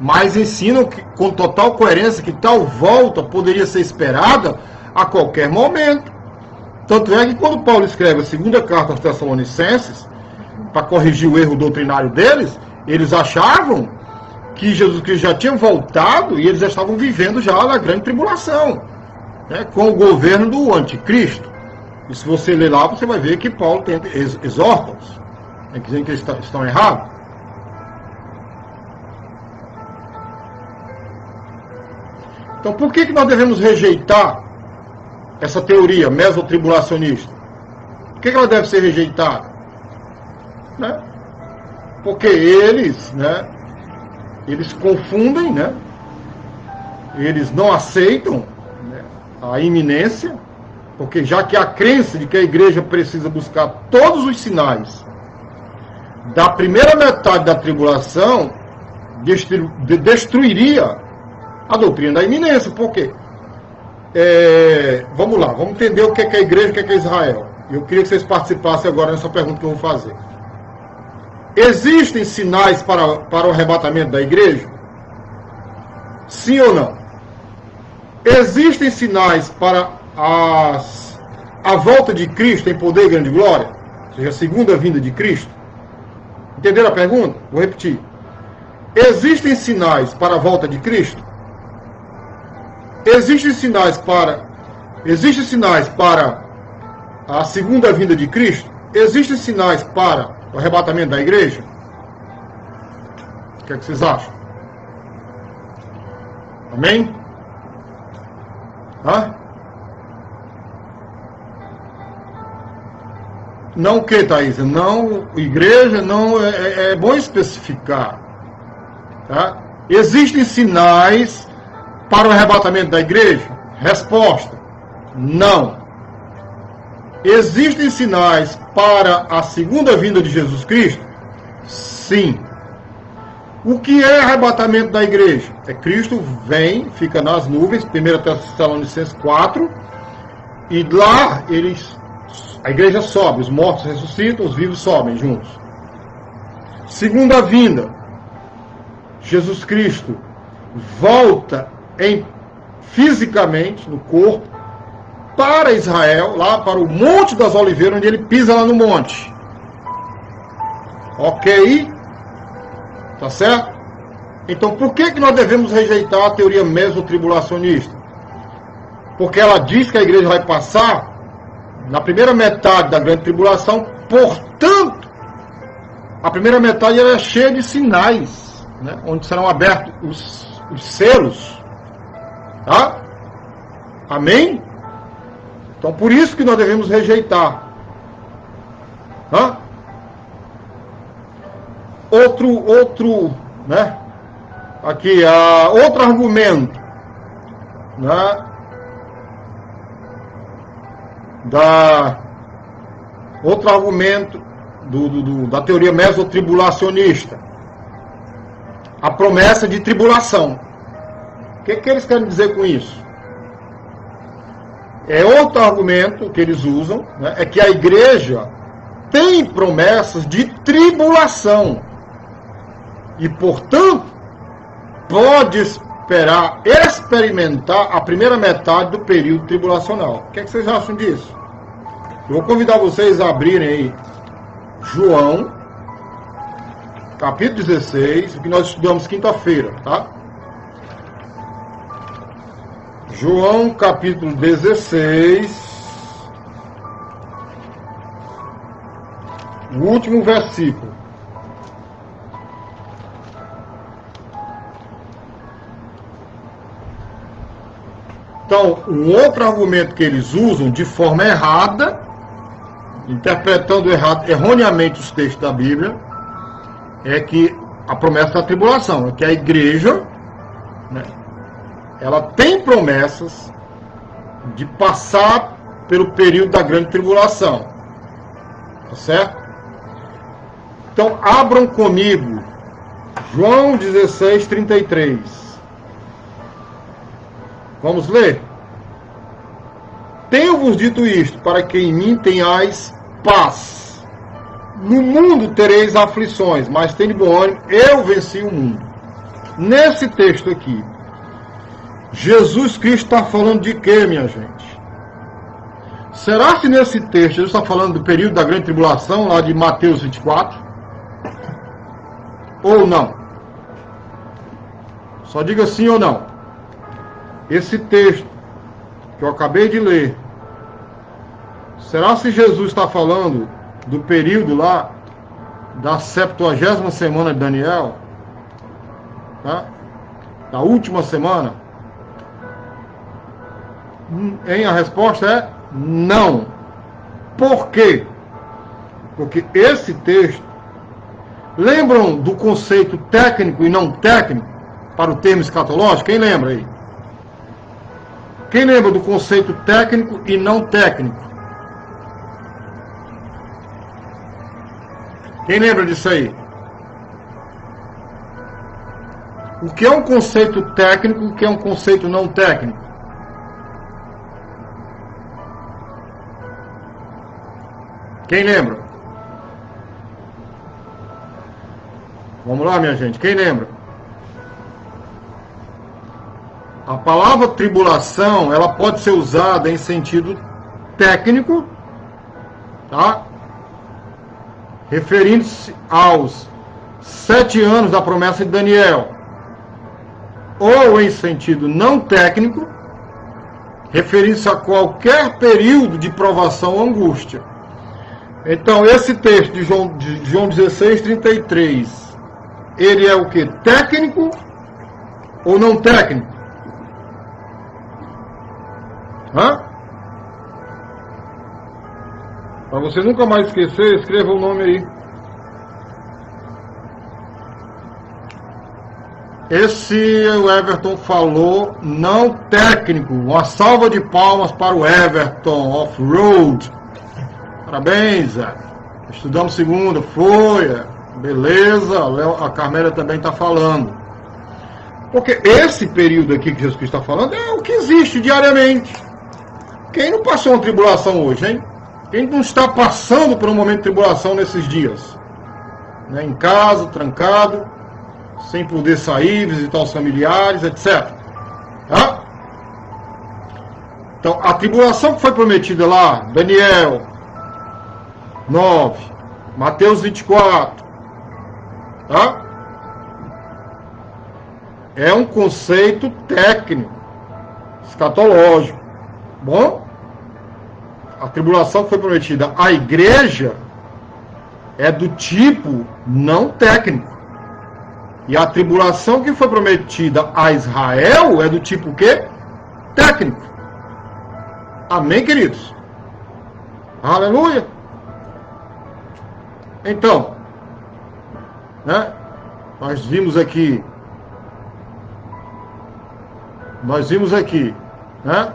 mas ensinam que, com total coerência, que tal volta poderia ser esperada a qualquer momento. Tanto é que quando Paulo escreve a segunda carta aos Tessalonicenses, para corrigir o erro doutrinário deles, eles achavam que Jesus Cristo já tinha voltado e eles já estavam vivendo já na grande tribulação, né, com o governo do anticristo. E se você ler lá, você vai ver que Paulo exorta-os, né, dizendo que eles estão errados. Então, por que nós devemos rejeitar essa teoria mesotribulacionista? Por que ela deve ser rejeitada? Né? Porque eles, né, eles confundem, né, eles não aceitam, né, a iminência, porque já que a crença de que a igreja precisa buscar todos os sinais da primeira metade da tribulação destruiria a doutrina da iminência. Por quê? Vamos lá, vamos entender o que é a igreja e o que é Israel. Eu queria que vocês participassem agora nessa pergunta que eu vou fazer. Existem sinais para o arrebatamento da igreja? Sim ou não? Existem sinais para a volta de Cristo em poder e grande glória? Ou seja, a segunda vinda de Cristo? Entenderam a pergunta? Vou repetir. Existem sinais para a volta de Cristo? Existem sinais para a segunda vinda de Cristo? Existem sinais para o arrebatamento da igreja? O que é que vocês acham? Amém? Hã? Não o que, Thaís? Não, igreja, não, é bom especificar. Tá? Existem sinais para o arrebatamento da igreja? Resposta: não. Existem sinais para a segunda vinda de Jesus Cristo? Sim. O que é arrebatamento da igreja? Cristo vem, fica nas nuvens, 1 Tessalonicenses 4, e lá a igreja sobe, os mortos ressuscitam, os vivos sobem juntos. Segunda vinda, Jesus Cristo volta fisicamente no corpo para Israel, lá para o Monte das Oliveiras, onde ele pisa lá no monte. Ok? Tá certo? Então, por que nós devemos rejeitar a teoria mesotribulacionista? Porque ela diz que a igreja vai passar na primeira metade da grande tribulação, portanto, a primeira metade é cheia de sinais, né, onde serão abertos os selos. Tá? Amém? Então, por isso que nós devemos rejeitar. Tá? Outro, né? Aqui, outro argumento, né? Outro argumento da teoria mesotribulacionista. A promessa de tribulação. O que eles querem dizer com isso? Outro argumento que eles usam, né, é que a igreja tem promessas de tribulação. E, portanto, pode experimentar a primeira metade do período tribulacional. O que vocês acham disso? Eu vou convidar vocês a abrirem aí João, capítulo 16, o que nós estudamos quinta-feira, tá? João, capítulo 16, o último versículo. Então, um outro argumento que eles usam de forma errada, interpretando erroneamente os textos da Bíblia, é que a promessa da tribulação, é que a igreja, né, ela tem promessas de passar pelo período da grande tribulação. Tá certo? Então, abram comigo João 16, 33. Vamos ler? Tenho-vos dito isto, para que em mim tenhais paz. No mundo tereis aflições, mas tende bom ânimo, eu venci o mundo. Nesse texto aqui, Jesus Cristo está falando de quê, minha gente? Será que nesse texto Jesus está falando do período da grande tribulação, lá de Mateus 24? Ou não? Só diga sim ou não. Esse texto que eu acabei de ler, será se Jesus está falando do período lá da 70ª semana de Daniel? Tá? Da última semana? A resposta é não. Por quê? Porque esse texto, lembram do conceito técnico e não técnico para o termo escatológico? Quem lembra aí? Quem lembra do conceito técnico e não técnico? Quem lembra disso aí? O que é um conceito técnico e o que é um conceito não técnico? Quem lembra? Vamos lá, minha gente. Quem lembra? A palavra tribulação, ela pode ser usada em sentido técnico, tá? Referindo-se aos 7 anos da promessa de Daniel. Ou em sentido não técnico, referindo-se a qualquer período de provação ou angústia. Então, esse texto de João 16, 33, ele é o que? Técnico ou não técnico? Para você nunca mais esquecer, escreva o nome aí. Esse o Everton falou, não técnico. Uma salva de palmas para o Everton Off-Road. Parabéns, Zé. Estudamos segunda, foi. Beleza, a Carmélia também está falando. Porque esse período aqui que Jesus Cristo está falando é o que existe diariamente. Quem não passou uma tribulação hoje, hein? Quem não está passando por um momento de tribulação nesses dias? Né? Em casa, trancado, sem poder sair, visitar os familiares, etc. Tá? Então, a tribulação que foi prometida lá, Daniel 9, Mateus 24, tá? É um conceito técnico, escatológico. Bom? A tribulação que foi prometida à igreja é do tipo não técnico. E a tribulação que foi prometida a Israel é do tipo o quê? Técnico. Amém, queridos? Aleluia! Então, né, nós vimos aqui, né,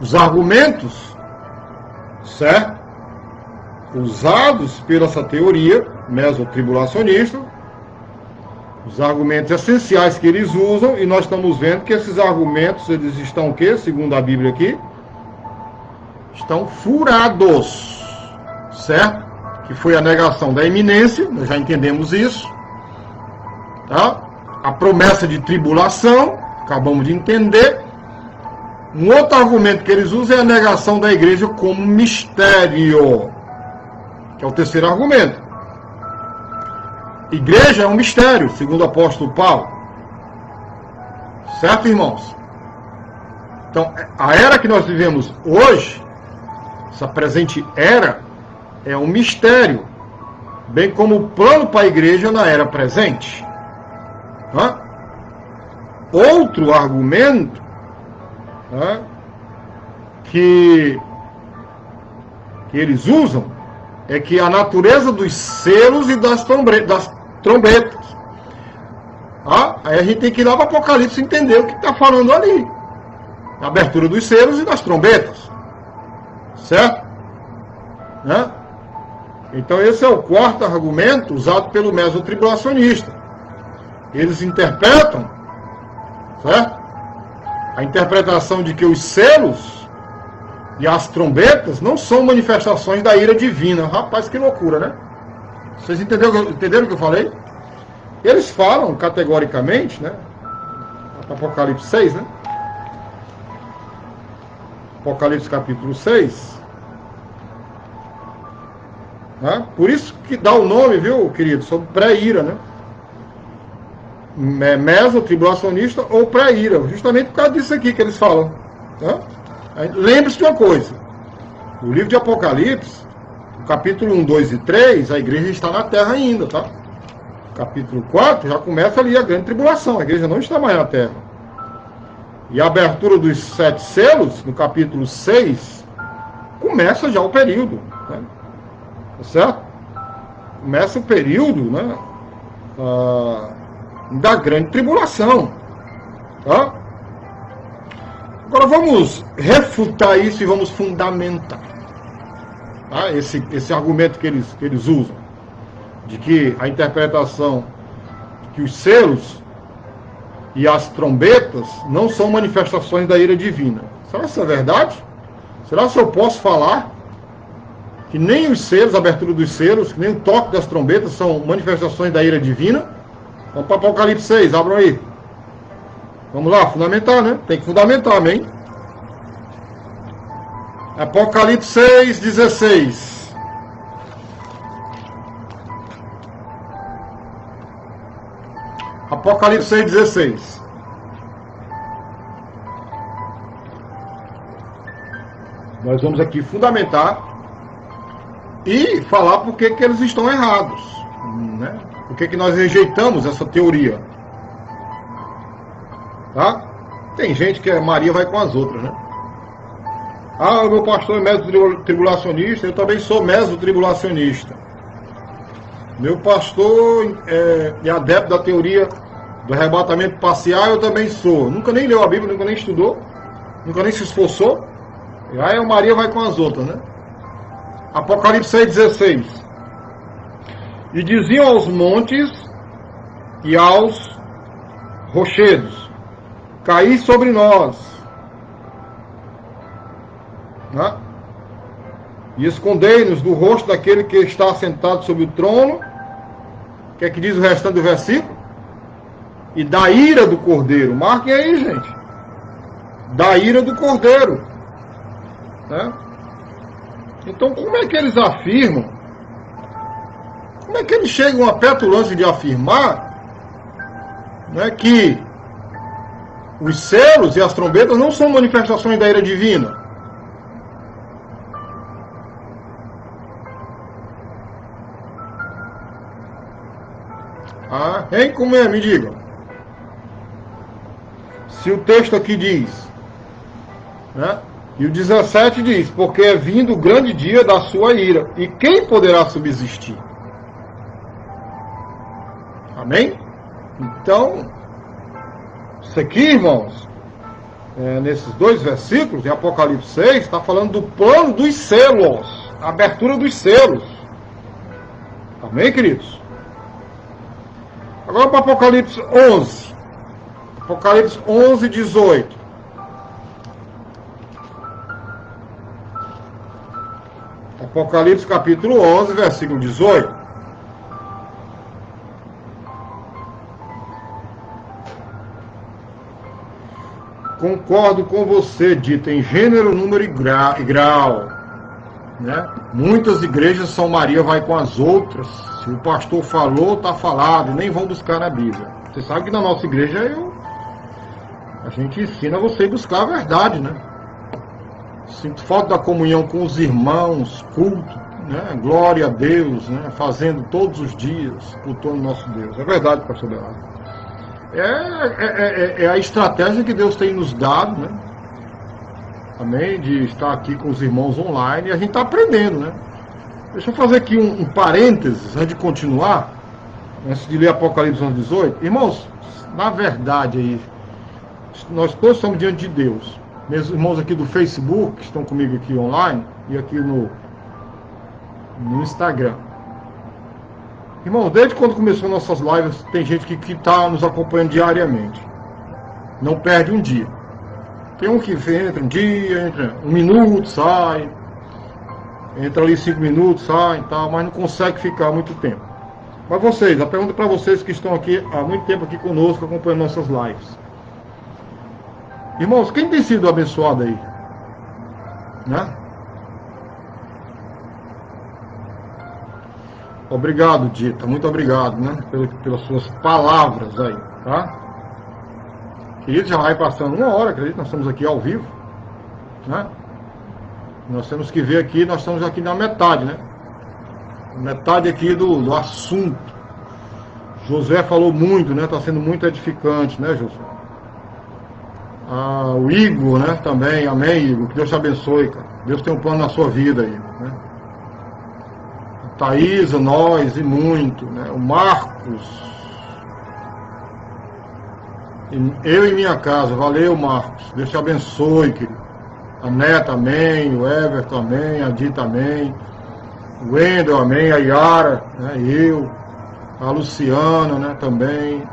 os argumentos, certo? Usados pela essa teoria mesotribulacionista, os argumentos essenciais que eles usam, e nós estamos vendo que esses argumentos, eles estão o quê? Segundo a Bíblia aqui, estão furados, certo? Que foi a negação da iminência, nós já entendemos isso, tá? A promessa de tribulação, acabamos de entender. Um outro argumento que eles usam é a negação da igreja como mistério, que é o terceiro argumento. Igreja é um mistério, segundo o apóstolo Paulo. Certo, irmãos? Então, a era que nós vivemos hoje, essa presente era, é um mistério, bem como o plano para a igreja na era presente. Tá? Outro argumento, tá, que eles usam é que a natureza dos selos e das trombetas. Aí a gente tem que ir lá para o Apocalipse entender o que está falando ali. A abertura dos selos e das trombetas. Certo? Né? Então esse é o quarto argumento usado pelo mesotribulacionista. Eles interpretam, certo? A interpretação de que os selos e as trombetas não são manifestações da ira divina. Rapaz, que loucura, né? Vocês entenderam o que eu falei? Eles falam categoricamente, né? Apocalipse 6, né? Apocalipse capítulo 6. Né? Por isso que dá o nome, viu, querido? Sobre pré-ira, né? Mesotribulacionista ou pré-ira. Justamente por causa disso aqui que eles falam. Né? Lembre-se de uma coisa. No livro de Apocalipse, no capítulo 1, 2 e 3, a igreja está na terra ainda, tá? Capítulo 4 já começa ali a grande tribulação. A igreja não está mais na terra. E a abertura dos 7 selos, no capítulo 6, começa já o período. Né? Tá certo? Começa o período, né, da grande tribulação. Tá? Agora vamos refutar isso e vamos fundamentar, tá? Esse argumento que eles usam, de que a interpretação de que os selos e as trombetas não são manifestações da ira divina. Será que isso é verdade? Será que eu posso falar que nem os selos, a abertura dos selos, que nem o toque das trombetas são manifestações da ira divina? Vamos para Apocalipse 6, abram aí. Vamos lá, fundamentar, né? Tem que fundamentar, amém? Apocalipse 6, 16. Apocalipse 6, 16. Nós vamos aqui fundamentar e falar por que eles estão errados, né? Por que nós rejeitamos essa teoria. Tá? Tem gente que Maria vai com as outras, né? Ah, o meu pastor é mesotribulacionista, eu também sou mesotribulacionista. Meu pastor é adepto da teoria do arrebatamento parcial, eu também sou. Nunca nem leu a Bíblia, nunca nem estudou, nunca nem se esforçou. E aí a Maria vai com as outras, né? Apocalipse 6,16. E diziam aos montes e aos rochedos: caí sobre nós, né? E escondei-nos do rosto daquele que está sentado sobre o trono. O que é que diz o restante do versículo? E da ira do cordeiro. Marquem aí, gente. Da ira do cordeiro, né? Então, como é que eles afirmam? Como é que eles chegam à petulância de afirmar, né, que os selos e as trombetas não são manifestações da ira divina? Hein? Como é? Me digam. Se o texto aqui diz, né? E o 17 diz: porque é vindo o grande dia da sua ira, e quem poderá subsistir? Amém? Então, isso aqui, irmãos, nesses dois versículos, em Apocalipse 6, está falando do plano dos selos, a abertura dos selos. Amém, queridos? Agora para Apocalipse 11. Apocalipse 11, 18. Apocalipse capítulo 11, versículo 18. concordo com você, Dita, em gênero, número e grau. Né? Muitas igrejas São Maria vai com as outras. Se o pastor falou, está falado, nem vão buscar na Bíblia. Você sabe que na nossa igreja a gente ensina você a buscar a verdade, né? Sinto falta da comunhão com os irmãos, culto, né? Glória a Deus, né? Fazendo todos os dias, cultuando nosso Deus. É verdade, pastor Belardo. É a estratégia que Deus tem nos dado, né? Amém? De estar aqui com os irmãos online e a gente está aprendendo, né? Deixa eu fazer aqui um parênteses antes de continuar, antes de ler Apocalipse 11:18. Irmãos, na verdade aí, nós todos estamos diante de Deus. Meus irmãos aqui do Facebook, que estão comigo aqui online, e aqui no Instagram. Irmão, desde quando começou nossas lives, tem gente que está nos acompanhando diariamente. Não perde um dia. Tem um que entra um dia, entra 1 minuto, sai. Entra ali 5 minutos, sai e tal, mas não consegue ficar muito tempo. Mas vocês, a pergunta para vocês que estão aqui há muito tempo aqui conosco, acompanhando nossas lives. Irmãos, quem tem sido abençoado aí? Né? Obrigado, Dita. Muito obrigado, né? Pelas suas palavras aí, tá? Querido, já vai passando 1 hora, acredito, nós estamos aqui ao vivo, né? Nós temos que ver aqui, nós estamos aqui na metade, né? Metade aqui do assunto. Josué falou muito, né? Está sendo muito edificante, né, Josué? O Igor, né, também, amém, Igor, que Deus te abençoe, cara. Deus tem um plano na sua vida aí, né? A Thaisa, nós e muito, né? O Marcos, eu e minha casa, valeu, Marcos, Deus te abençoe, querido. A Neta, amém, o Everton, amém, a Dita, amém, o Wendel, amém, a Yara, né, eu, a Luciana, né, também,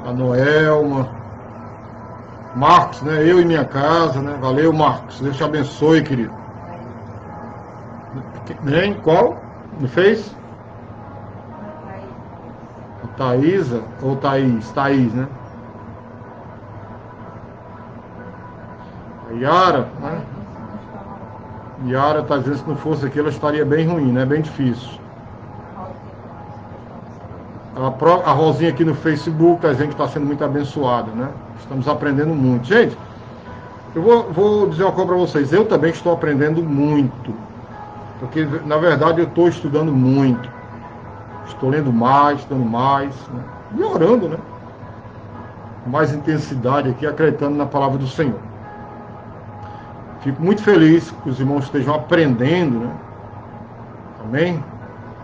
a Noelma, Marcos, né? Eu e minha casa, né? Valeu, Marcos. Deus te abençoe, querido. Nem qual? No Face? A Thaisa ou Thaís? Thaís, né? A Yara, né? Yara está dizendo que se não fosse aqui ela estaria bem ruim, né? Bem difícil. A Rosinha aqui no Facebook está dizendo que está sendo muito abençoada, né? Estamos aprendendo muito. Gente, eu vou dizer uma coisa para vocês. Eu também estou aprendendo muito. Porque, na verdade, eu estou estudando muito. Estou lendo mais, estudando mais, né? E orando, né? Com mais intensidade aqui, acreditando na palavra do Senhor. Fico muito feliz que os irmãos estejam aprendendo, né? Amém?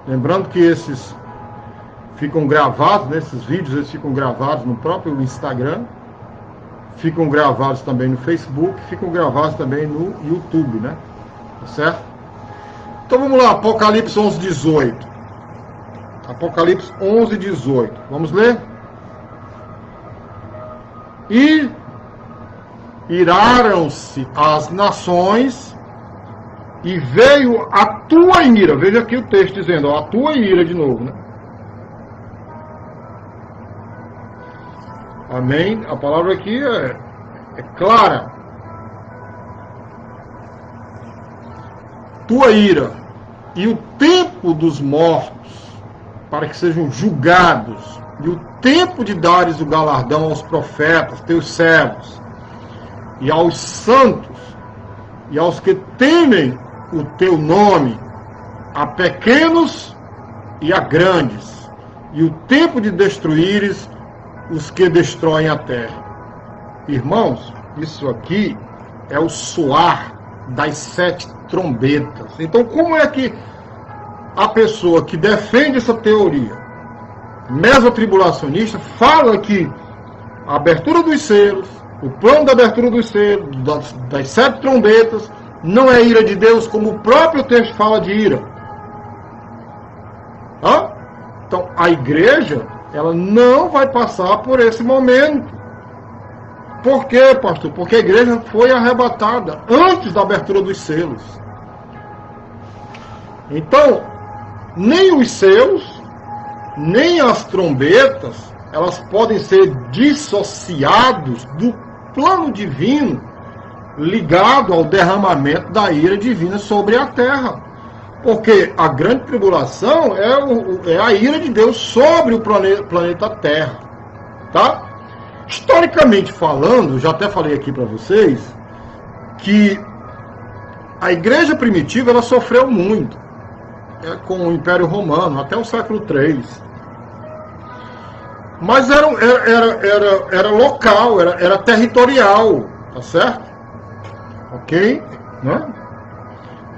Lembrando que esses ficam gravados, né? Esses vídeos eles ficam gravados no próprio Instagram, ficam gravados também no Facebook, ficam gravados também no YouTube, né? Tá certo? Então vamos lá, Apocalipse 11:18. Apocalipse 11:18. Vamos ler? E iraram-se as nações e veio a tua ira. Veja aqui o texto dizendo, ó, a tua ira de novo, né? Amém? A palavra aqui é clara. Tua ira e o tempo dos mortos para que sejam julgados e o tempo de dares o galardão aos profetas, teus servos, e aos santos e aos que temem o teu nome, a pequenos e a grandes, e o tempo de destruíres os que destroem a terra. Irmãos, isso aqui é o soar das 7 trombetas. Então, como é que a pessoa que defende essa teoria mesotribulacionista fala que a abertura dos selos, o plano da abertura dos selos, das 7 trombetas, não é ira de Deus, como o próprio texto fala de ira? Então, a igreja, ela não vai passar por esse momento. Por quê, pastor? Porque a igreja foi arrebatada antes da abertura dos selos. Então, nem os selos, nem as trombetas, elas podem ser dissociados do plano divino ligado ao derramamento da ira divina sobre a terra. Porque a grande tribulação é a ira de Deus sobre o planeta Terra. Tá? Historicamente falando, já até falei aqui para vocês, que a igreja primitiva ela sofreu muito com o Império Romano, até o século III. Mas era local, era territorial, tá certo? Ok? Né?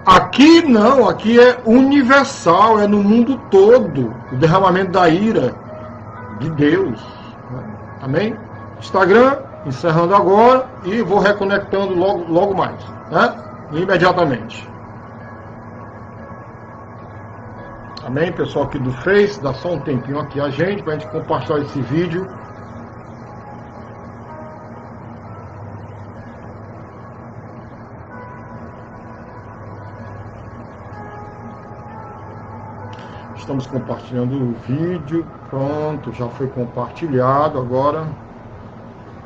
Aqui não, aqui é universal, é no mundo todo, o derramamento da ira de Deus. Né? Amém? Instagram, encerrando agora, e vou reconectando logo mais, né? Imediatamente. Amém, pessoal aqui do Face, dá só um tempinho aqui a gente, para a gente compartilhar esse vídeo. Estamos compartilhando o vídeo, pronto, já foi compartilhado, agora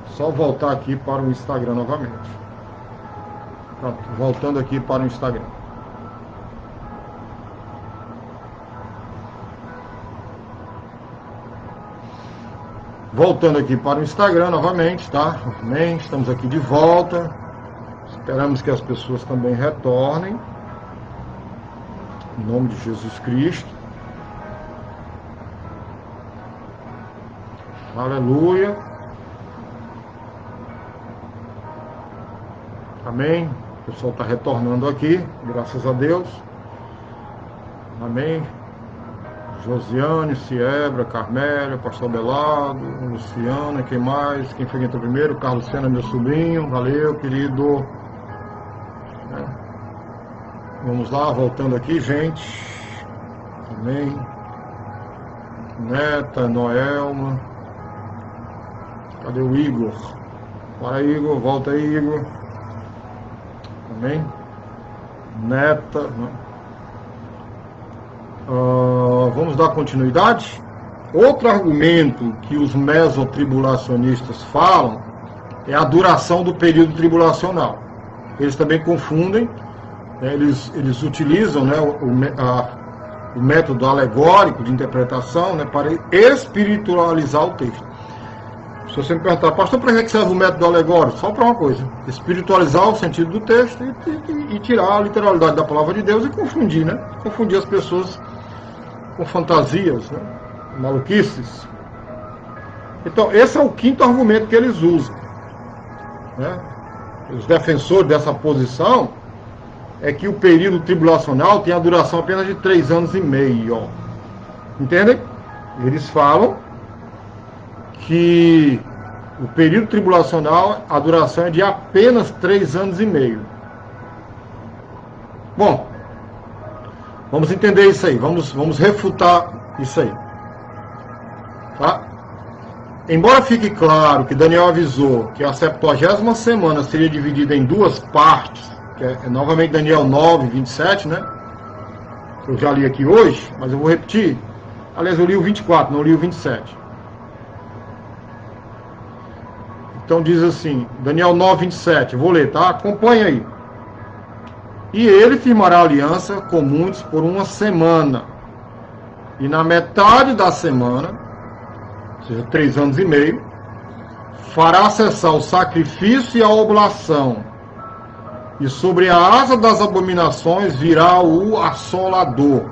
só voltar aqui para o Instagram novamente. Pronto, voltando aqui para o Instagram. Voltando aqui para o Instagram novamente, tá? Amém, estamos aqui de volta, esperamos que as pessoas também retornem, em nome de Jesus Cristo. Aleluia. Amém. O pessoal está retornando aqui, graças a Deus. Amém. Josiane, Ciebra, Carmélia, Pastor Belado, Luciana, quem mais? Quem foi que entrou primeiro? Carlos Sena, meu sobrinho. Valeu, querido. Vamos lá, voltando aqui, gente. Amém. Neta, Noelma. Cadê o Igor? Bora, Igor, volta aí, Igor. Amém? Neta. Vamos dar continuidade? Outro argumento que os mesotribulacionistas falam é a duração do período tribulacional. Eles também confundem, né, eles utilizam, né, o método alegórico de interpretação, né, para espiritualizar o texto. Se você me perguntar, pastor, para que serve o método alegórico? Só para uma coisa: espiritualizar o sentido do texto e tirar a literalidade da palavra de Deus e confundir, né? Confundir as pessoas com fantasias, né? Maluquices. Então, esse é o quinto argumento que eles usam, né? Os defensores dessa posição é que o período tribulacional tem a duração apenas de 3 anos e meio. Entendem? Eles falam que o período tribulacional, a duração é de apenas 3 anos e meio. Bom, vamos entender isso aí, vamos refutar isso aí. Tá? Embora fique claro que Daniel avisou que a 70ª semana seria dividida em 2 partes, que é novamente Daniel 9, 27, né? Eu já li aqui hoje, mas eu vou repetir. Aliás, eu li o 24, não li o 27. Então diz assim, Daniel 9, 27, vou ler, tá? Acompanha aí. E ele firmará aliança com muitos por 1 semana. E na metade da semana, ou seja, 3 anos e meio, fará cessar o sacrifício e a oblação. E sobre a asa das abominações virá o assolador.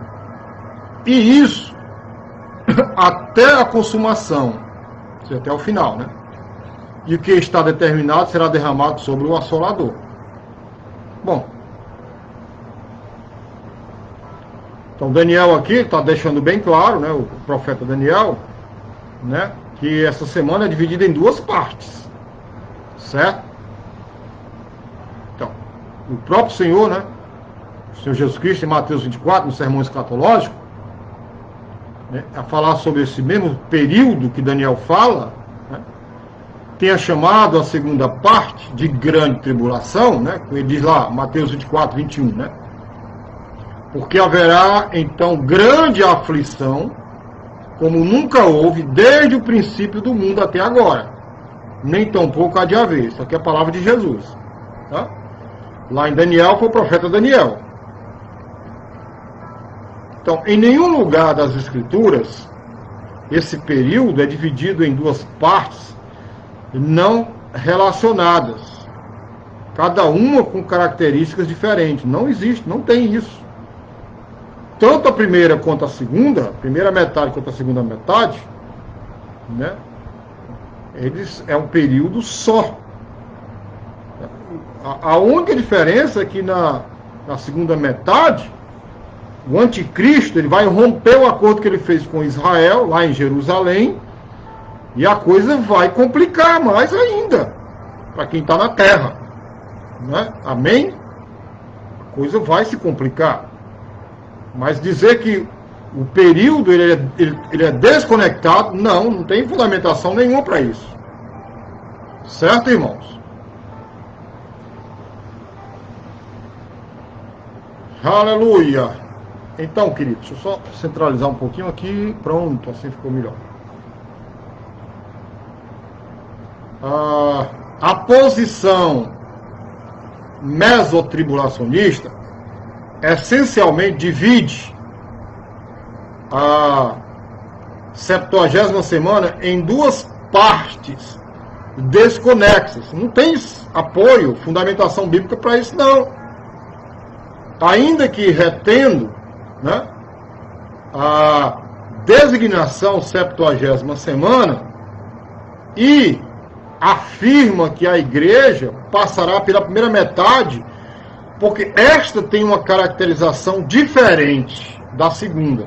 E isso até a consumação, ou seja, até o final, né? E o que está determinado será derramado sobre o assolador. Bom, então Daniel aqui está deixando bem claro, né, o profeta Daniel, né, que essa semana é dividida em 2 partes, certo? Então, o próprio Senhor, né, o Senhor Jesus Cristo, em Mateus 24, no sermão escatológico, né, a falar sobre esse mesmo período que Daniel fala, né, tenha chamado a segunda parte de grande tribulação, né? Ele diz lá, Mateus 24, 21, né? Porque haverá então grande aflição, como nunca houve desde o princípio do mundo até agora. nem tampouco há de haver. Isso aqui é a palavra de Jesus. Tá? Lá em Daniel foi o profeta Daniel. Então, em nenhum lugar das Escrituras, esse período é dividido em duas partes não relacionadas. Cada uma com características diferentes. Não existe, não tem isso. Tanto a primeira quanto a segunda, a primeira metade quanto a segunda metade, né, eles é um período só. A única diferença é que na segunda metade, o anticristo ele vai romper o acordo que ele fez com Israel, lá em Jerusalém, e a coisa vai complicar mais ainda, para quem está na terra. Né? Amém? A coisa vai se complicar. Mas dizer que o período ele é desconectado, não tem fundamentação nenhuma para isso. Certo, irmãos? Aleluia! Então, queridos, deixa eu só centralizar um pouquinho aqui. Pronto, assim ficou melhor. A posição mesotribulacionista essencialmente divide a 70ª semana em duas partes desconexas. Não tem apoio, fundamentação bíblica para isso, não. Ainda que retendo, né, a designação 70ª semana e afirma que a igreja passará pela primeira metade, porque esta tem uma caracterização diferente da segunda.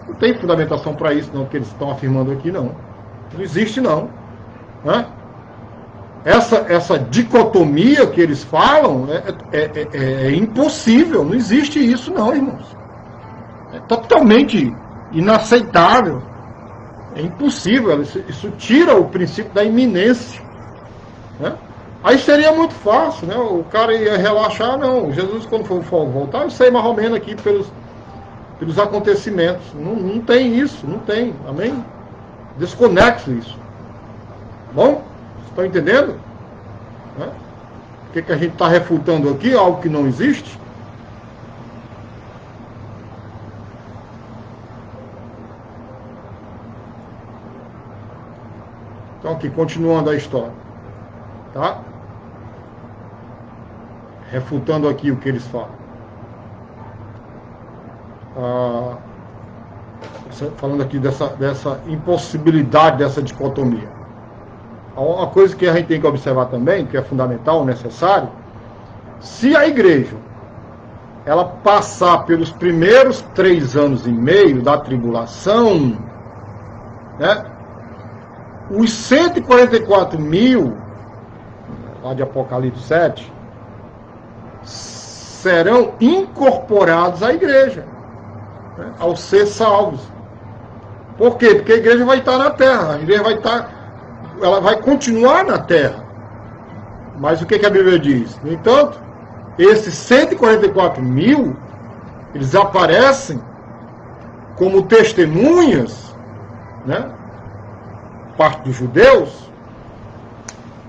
Não tem fundamentação para isso, não, que eles estão afirmando aqui, não. Não existe, não. Né? Essa dicotomia que eles falam é impossível. Não existe isso, não, irmãos. É totalmente inaceitável. É impossível. Isso tira o princípio da iminência. Né? Aí seria muito fácil, né? O cara ia relaxar, não. Jesus, quando for voltar, eu sei mais ou menos aqui pelos acontecimentos. Não tem isso, não tem. Amém? Desconexo isso. Bom? Vocês estão entendendo? Né? O que a gente está refutando aqui? Algo que não existe? Então, aqui, continuando a história. Tá? Refutando aqui o que eles falam. Falando aqui dessa impossibilidade, dessa dicotomia. Uma coisa que a gente tem que observar também, que é fundamental, necessário, se a igreja ela passar pelos primeiros 3 anos e meio da tribulação, né, os 144 mil, lá de Apocalipse 7, serão incorporados à igreja, né, ao ser salvos. Por quê? Porque a igreja vai estar na terra, a igreja ela vai continuar na terra. Mas o que a Bíblia diz? No entanto, esses 144 mil, eles aparecem como testemunhas, né, parte dos judeus,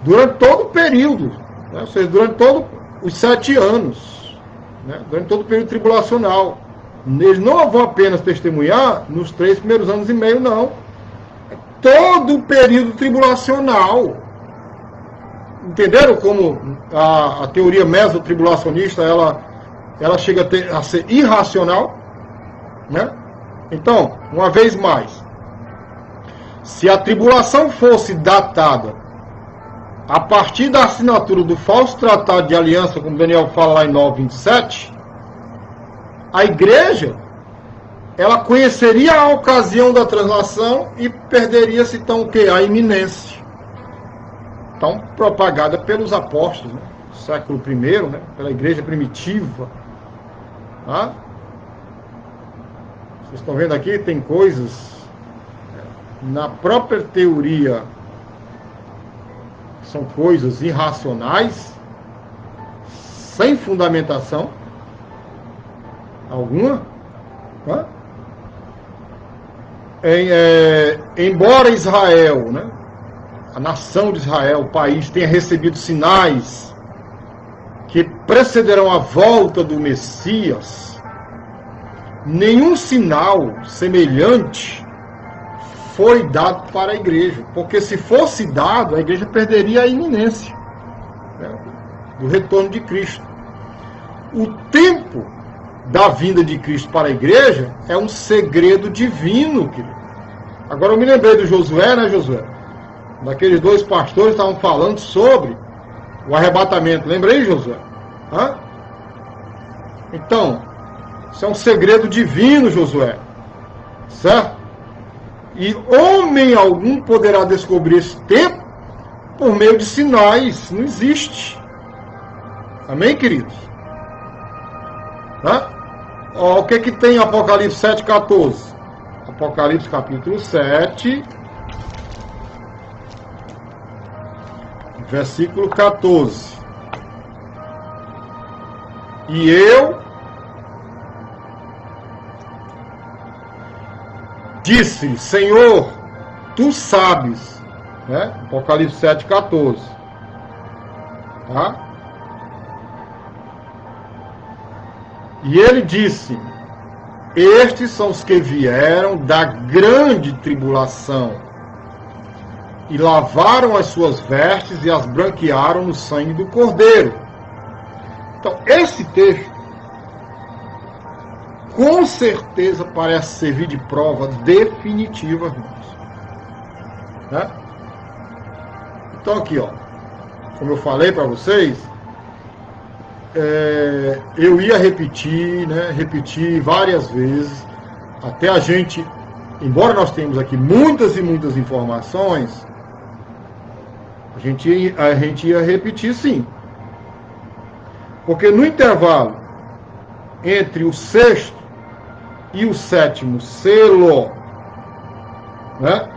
durante todo o período, né, ou seja, durante todos os 7 anos, né, durante todo o período tribulacional. Eles não vão apenas testemunhar nos 3 primeiros anos e meio, não. Todo o período tribulacional. Entenderam como a teoria mesotribulacionista ela chega a ser irracional? Né? Então, uma vez mais, se a tribulação fosse datada a partir da assinatura do falso tratado de aliança, como Daniel fala lá em 9:27, a igreja ela conheceria a ocasião da translação e perderia-se então o quê? A iminência. Então, propagada pelos apóstolos, né? Século I, né? Pela igreja primitiva. Tá? Vocês estão vendo aqui, tem coisas na própria teoria que são coisas irracionais, sem fundamentação alguma. Tá? Embora Israel, né, a nação de Israel, o país, tenha recebido sinais que precederão a volta do Messias, nenhum sinal semelhante foi dado para a igreja, porque se fosse dado, a igreja perderia a iminência, né, do retorno de Cristo. O tempo da vinda de Cristo para a igreja é um segredo divino, querido. Agora eu me lembrei do Josué, né, Josué? Daqueles dois pastores estavam falando sobre o arrebatamento. Lembrei, Josué? Hã? Então, isso é um segredo divino, Josué. Certo? E homem algum poderá descobrir esse tempo por meio de sinais. Não existe. Amém, queridos? Hã? Ó, o que tem em Apocalipse 7,14? Apocalipse capítulo 7, versículo 14. E eu disse, Senhor, tu sabes, né? Apocalipse 7,14. Tá? E ele disse, estes são os que vieram da grande tribulação e lavaram as suas vestes e as branquearam no sangue do Cordeiro. Então, esse texto com certeza parece servir de prova definitiva, irmãos. Né? Então aqui, ó, como eu falei para vocês, eu ia repetir, né, repetir várias vezes, até a gente, embora nós tenhamos aqui muitas e muitas informações, a gente ia repetir sim. Porque no intervalo entre o sexto e o sétimo selo, né,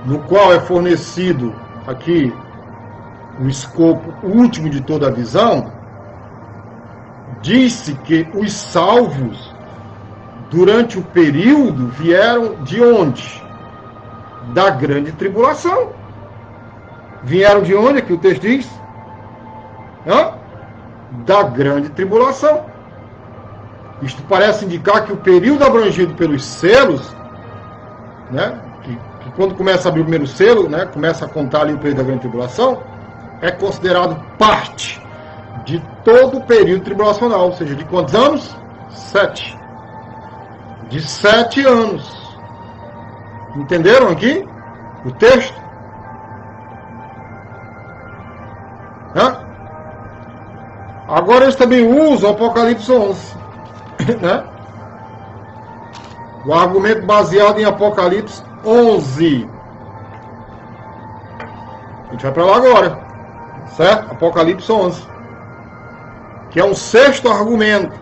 no qual é fornecido aqui o escopo último de toda a visão, disse que os salvos, durante o período, vieram de onde? Da grande tribulação. Vieram de onde? Aqui o texto diz? Hã? Da grande tribulação. Isto parece indicar que o período abrangido pelos selos, né, que quando começa a abrir o primeiro selo, né, começa a contar ali o período da grande tribulação, é considerado parte de todo o período tribulacional. Ou seja, de quantos anos? 7. De 7 anos. Entenderam aqui o texto? Hã? Agora eles também usam o Apocalipse 11. Né? O argumento baseado em Apocalipse 11. A gente vai para lá agora. Certo? Apocalipse 11. Que é um sexto argumento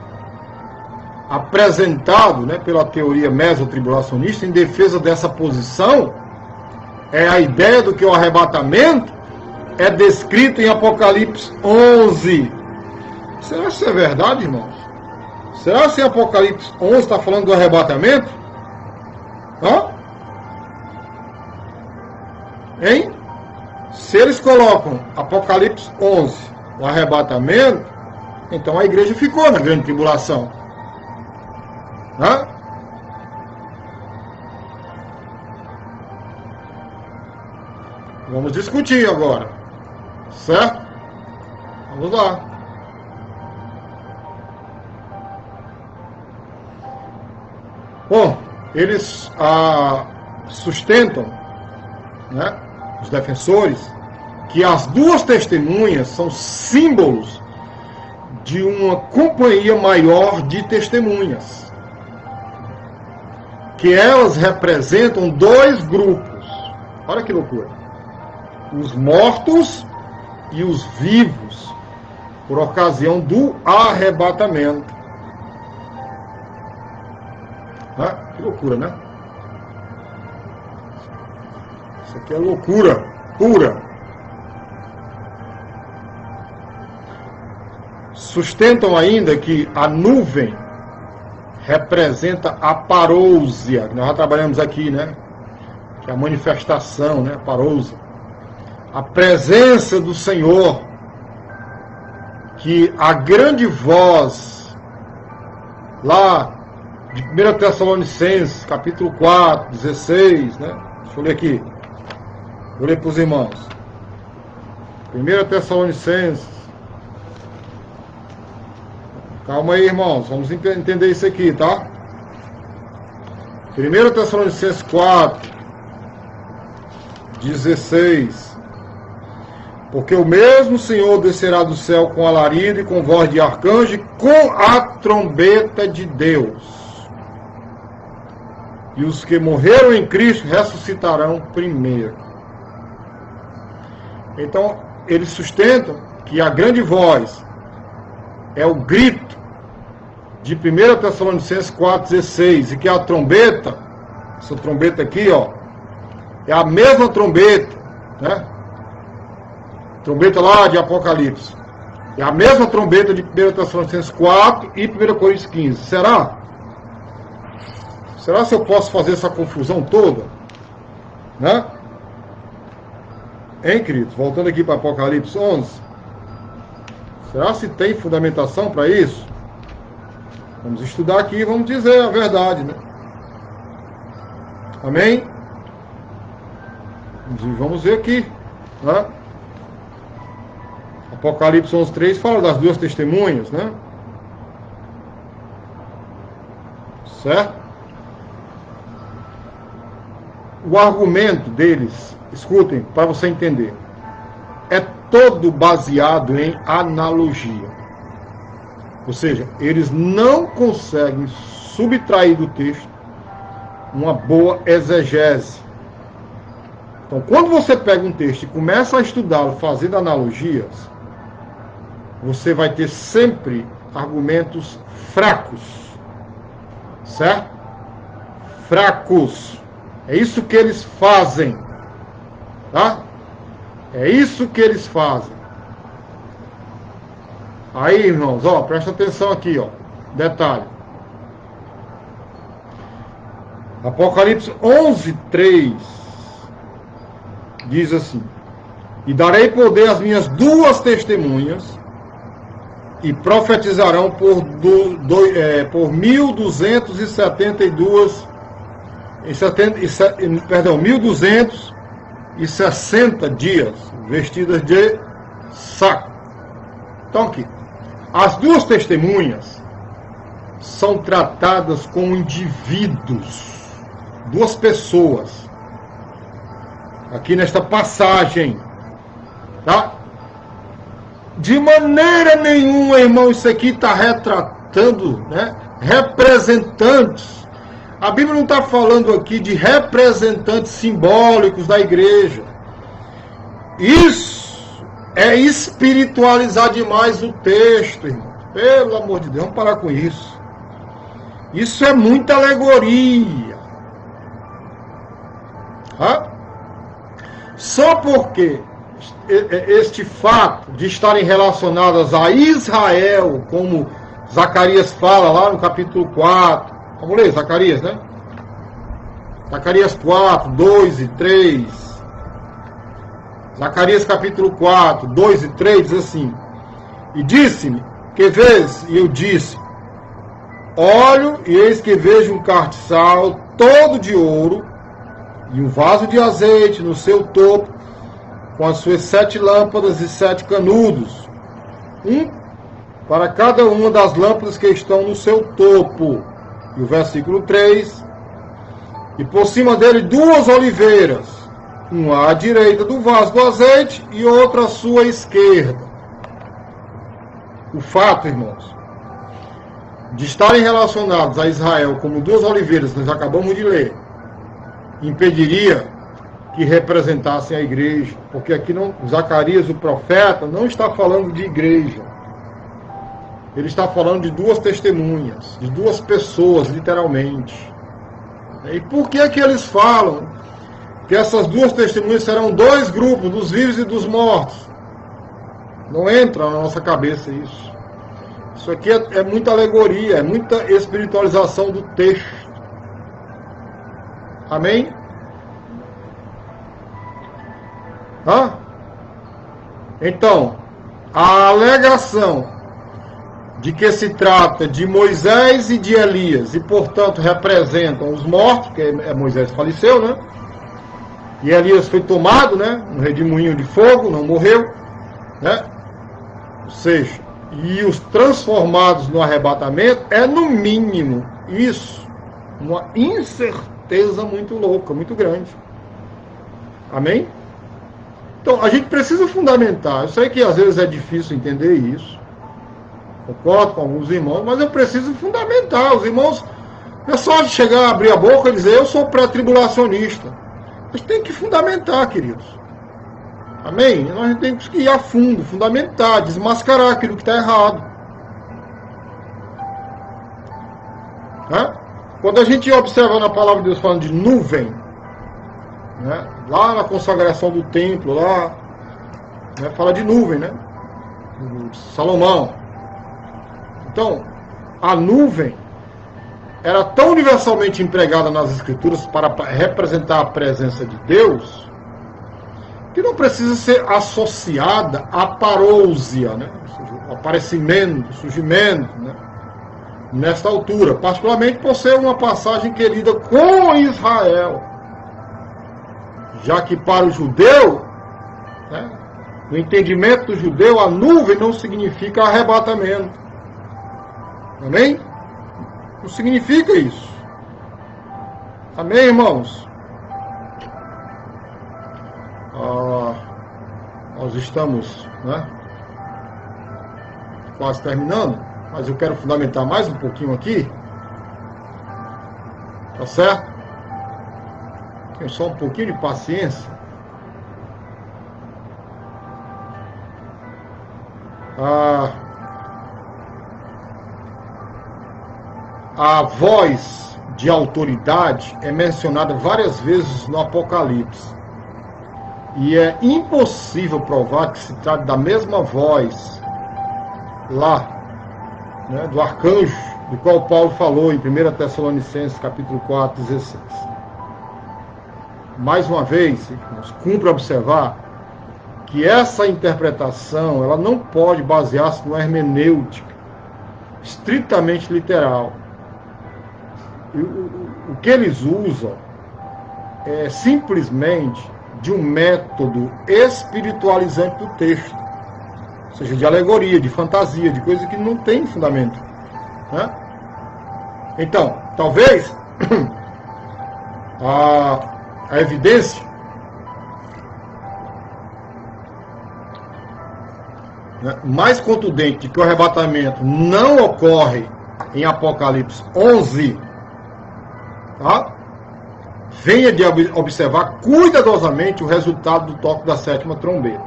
apresentado, né, pela teoria mesotribulacionista em defesa dessa posição. É a ideia do que o arrebatamento é descrito em Apocalipse 11. Será que isso é verdade, irmãos? Será que Apocalipse 11 está falando do arrebatamento? Hã? Hein? Se eles colocam Apocalipse 11, o arrebatamento, então a igreja ficou na grande tribulação. Hã? Vamos discutir agora. Certo? Vamos lá. Bom, eles sustentam, né, os defensores, que as duas testemunhas são símbolos de uma companhia maior de testemunhas, que elas representam dois grupos. Olha que loucura. Os mortos e os vivos, por ocasião do arrebatamento. Ah, que loucura, né? Isso aqui é loucura pura. Sustentam ainda que a nuvem representa a parousia, que nós já trabalhamos aqui, né? que é a manifestação, né, parousa, a presença do Senhor, que a grande voz, lá de 1 Tessalonicenses, capítulo 4, 16, né? Deixa eu ler aqui. Vou ler para os irmãos. 1 Tessalonicenses. Calma aí, irmãos. Vamos entender isso aqui, tá? 1 Tessalonicenses 4, 16. Porque o mesmo Senhor descerá do céu com alarido e com voz de arcanjo e com a trombeta de Deus. E os que morreram em Cristo ressuscitarão primeiro. Então, eles sustentam que a grande voz é o grito de 1 Tessalonicenses 4,16, e que a trombeta, essa trombeta aqui, ó, é a mesma trombeta, né? Trombeta lá de Apocalipse. É a mesma trombeta de 1 Tessalonicenses 4 e 1 Coríntios 15. Será? Será que eu posso fazer essa confusão toda? Né? Hein, queridos? Voltando aqui para Apocalipse 11. Será se tem fundamentação para isso? Vamos estudar aqui e vamos dizer a verdade, né? Amém? Vamos ver aqui, né? Apocalipse 11:3 fala das duas testemunhas, né? Certo? O argumento deles, escutem, para você entender, é todo baseado em analogia. Ou seja, eles não conseguem subtrair do texto uma boa exegese. Então, quando você pega um texto e começa a estudá-lo fazendo analogias, você vai ter sempre argumentos fracos. Certo? Fracos. É isso que eles fazem. Tá? É isso que eles fazem. Aí, irmãos, ó, presta atenção aqui, ó. Detalhe. Apocalipse 11:3 diz assim: e darei poder às minhas duas testemunhas, e profetizarão por 1260 dias, vestidas de saco. Então aqui, as duas testemunhas são tratadas como indivíduos, duas pessoas, aqui nesta passagem, tá? De maneira nenhuma, irmão, isso aqui está retratando, né, representantes. A Bíblia não está falando aqui de representantes simbólicos da igreja. Isso é espiritualizar demais o texto, irmão. Pelo amor de Deus, vamos parar com isso. Isso é muita alegoria. Só porque este fato de estarem relacionadas a Israel, como Zacarias fala lá no capítulo 4. Vamos ler Zacarias, né? Zacarias 4, 2 e 3. Zacarias capítulo 4, 2 e 3 diz assim: e disse-me, que vês? E eu disse: olho, e eis que vejo um castiçal todo de ouro, e um vaso de azeite no seu topo, com as suas 7 lâmpadas e 7 canudos, um para cada uma das lâmpadas que estão no seu topo. E o versículo 3, e por cima dele 2 oliveiras, uma à direita do vaso do azeite e outra à sua esquerda. O fato, irmãos, de estarem relacionados a Israel como 2 oliveiras, nós acabamos de ler, impediria que representassem a igreja, porque aqui não, Zacarias, o profeta, não está falando de igreja. Ele está falando de 2 testemunhas, de 2 pessoas, literalmente. E por que que eles falam que essas 2 testemunhas serão 2 grupos, dos vivos e dos mortos? Não entra na nossa cabeça isso. Isso aqui é muita alegoria, é muita espiritualização do texto. Amém? Hã? Então, a alegação de que se trata de Moisés e de Elias, e portanto representam os mortos, porque Moisés faleceu, né? E Elias foi tomado, né? No redemoinho de fogo, não morreu, né? Ou seja, e os transformados no arrebatamento é no mínimo isso, uma incerteza muito louca, muito grande. Amém? Então, a gente precisa fundamentar. Eu sei que às vezes é difícil entender isso. Concordo com alguns irmãos, mas eu preciso fundamentar. Os irmãos, não é só chegar, abrir a boca e dizer, eu sou pré-tribulacionista. A gente tem que fundamentar, queridos. Amém? Nós temos que ir a fundo, fundamentar, desmascarar aquilo que está errado. Né? Quando a gente observa na palavra de Deus falando de nuvem, né? Lá na consagração do templo, lá, né? Fala de nuvem, né? Salomão. Então, a nuvem era tão universalmente empregada nas Escrituras para representar a presença de Deus, que não precisa ser associada à parousia, né? Ou seja, o aparecimento, o surgimento, né? Nesta altura, particularmente por ser uma passagem querida com Israel, já que para o judeu, né, no entendimento do judeu, a nuvem não significa arrebatamento. Amém? Não significa isso. Amém, irmãos? Nós estamos, né, quase terminando, mas eu quero fundamentar mais um pouquinho aqui. Tá certo? Tenho só um pouquinho de paciência. A voz de autoridade é mencionada várias vezes no Apocalipse. E é impossível provar que se trata da mesma voz lá, né, do arcanjo, do qual Paulo falou em 1 Tessalonicenses, capítulo 4, 16. Mais uma vez, nos cumpre observar que essa interpretação ela não pode basear-se numa hermenêutica estritamente literal. O que eles usam é simplesmente de um método espiritualizante do texto, ou seja, de alegoria, de fantasia, de coisa que não tem fundamento, né? Então, talvez a evidência, né, mais contundente de que o arrebatamento não ocorre em Apocalipse 11, tá? Venha de observar cuidadosamente o resultado do toque da sétima trombeta.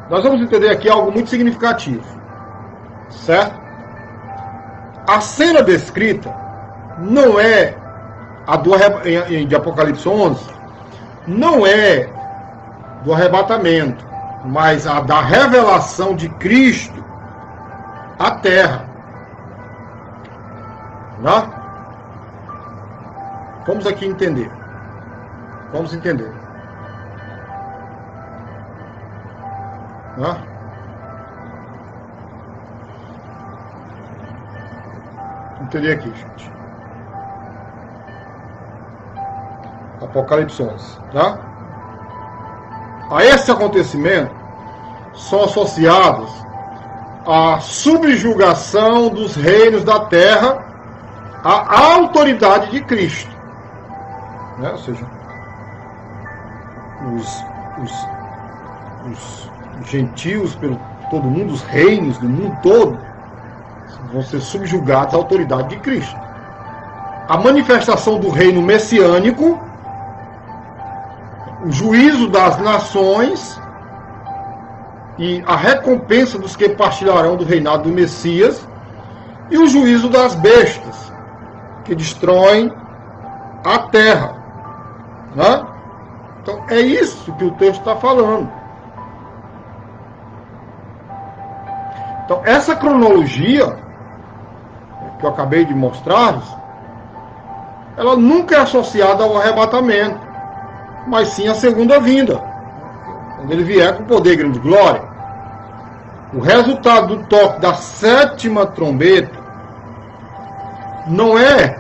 Nós vamos entender aqui algo muito significativo, certo? A cena descrita não é a de Apocalipse 11, não é do arrebatamento, mas a da revelação de Cristo à terra. Né? Vamos aqui entender. Vamos entender. Né? Entender aqui, gente. Apocalipse 11, tá? A esse acontecimento são associados a subjugação dos reinos da terra à autoridade de Cristo, né? Ou seja, os gentios pelo todo mundo, os reinos do mundo todo vão ser subjugados à autoridade de Cristo. A manifestação do reino messiânico, o juízo das nações e a recompensa dos que partilharão do reinado do Messias, e o juízo das bestas que destroem a terra, né? Então é isso que o texto está falando. Então essa cronologia que eu acabei de mostrar, ela nunca é associada ao arrebatamento, mas sim à segunda vinda. quando ele vier com poder e grande glória. O resultado do toque da 7ª trombeta não é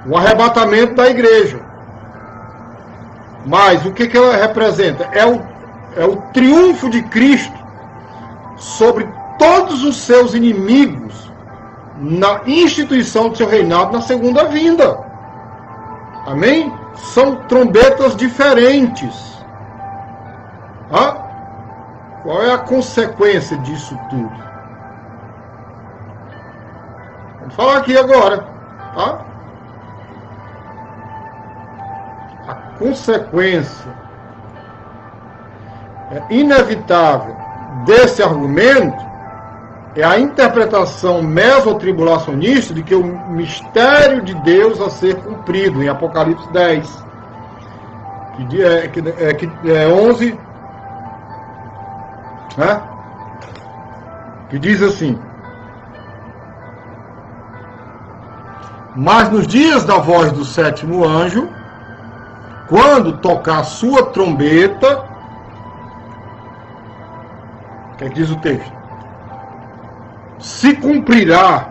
o arrebatamento da igreja, mas o que ela representa? É o triunfo de Cristo sobre todos os seus inimigos na instituição do seu reinado na segunda vinda. Amém? São trombetas diferentes. Qual é a consequência disso tudo? Vou falar aqui agora. Tá? A consequência inevitável desse argumento é a interpretação mesotribulacionista de que o mistério de Deus a ser cumprido em Apocalipse 10, que é 11, né? Que diz assim: mas nos dias da voz do 7º anjo, quando tocar a sua trombeta, o que diz o texto? Se cumprirá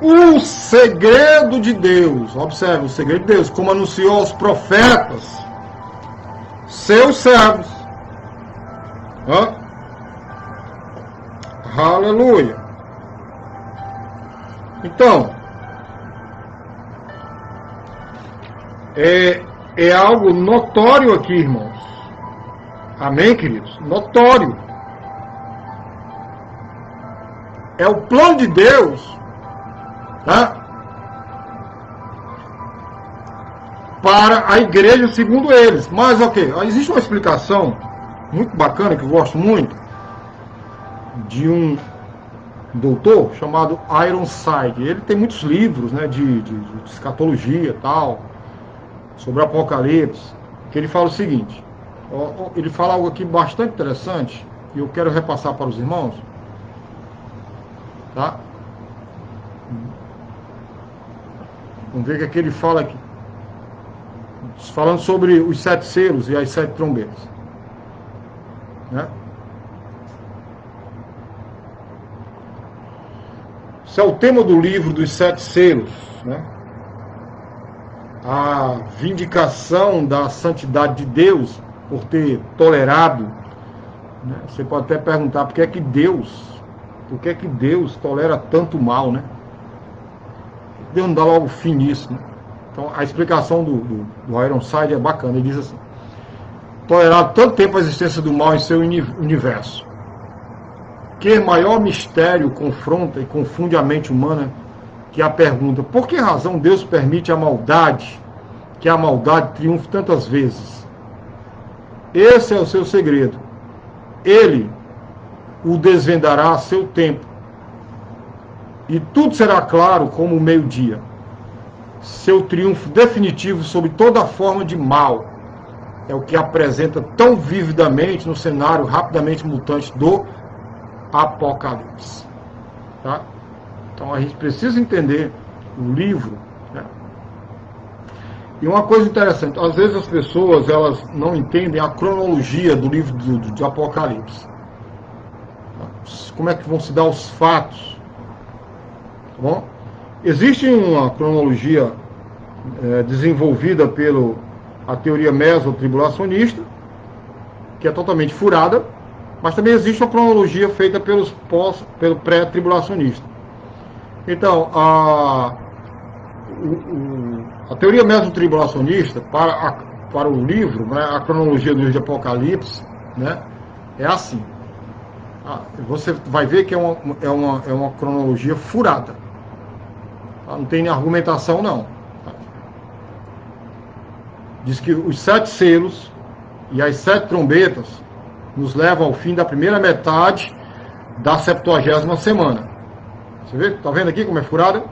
o segredo de Deus. Observe, o segredo de Deus, como anunciou aos profetas, seus servos. Aleluia. Então, é algo notório aqui, irmãos. Amém, queridos? Notório. É o plano de Deus, tá? Para a igreja segundo eles. Mas, ok, existe uma explicação muito bacana, que eu gosto muito, de um doutor chamado Ironside. Ele tem muitos livros, né, de escatologia e tal, sobre Apocalipse, que ele fala o seguinte. Ele fala algo aqui bastante interessante, e eu quero repassar para os irmãos. Tá? Vamos ver o que é que ele fala aqui. Falando sobre os 7 selos e as 7 trombetas. Né? Esse é o tema do livro dos 7 selos. Né? A vindicação da santidade de Deus por ter tolerado. Né? Você pode até perguntar por que é que Deus tolera tanto mal, né? Deus não dá logo fim nisso, né? Então, a explicação do Ironside é bacana. Ele diz assim: tolerar tanto tempo a existência do mal em seu universo, que maior mistério confronta e confunde a mente humana que a pergunta: por que razão Deus permite que a maldade triunfe tantas vezes? Esse é o seu segredo. Ele o desvendará a seu tempo, e tudo será claro como o meio-dia. Seu triunfo definitivo sobre toda forma de mal é o que apresenta tão vividamente no cenário rapidamente mutante do Apocalipse. Tá? Então a gente precisa entender o livro. Né? E uma coisa interessante, às vezes as pessoas elas não entendem a cronologia do livro de Apocalipse. Como é que vão se dar os fatos? Tá bom? Existe uma cronologia desenvolvida pela teoria mesotribulacionista, que é totalmente furada, mas também existe uma cronologia feita pelo pré-tribulacionista. Então, a teoria mesotribulacionista, para o livro, né, a cronologia do livro de Apocalipse, né, é assim. Você vai ver que é uma cronologia furada. Não tem argumentação, não. Diz que os 7 selos e as 7 trombetas nos levam ao fim da primeira metade da 70ª semana. Você vê? Está vendo aqui como é furada?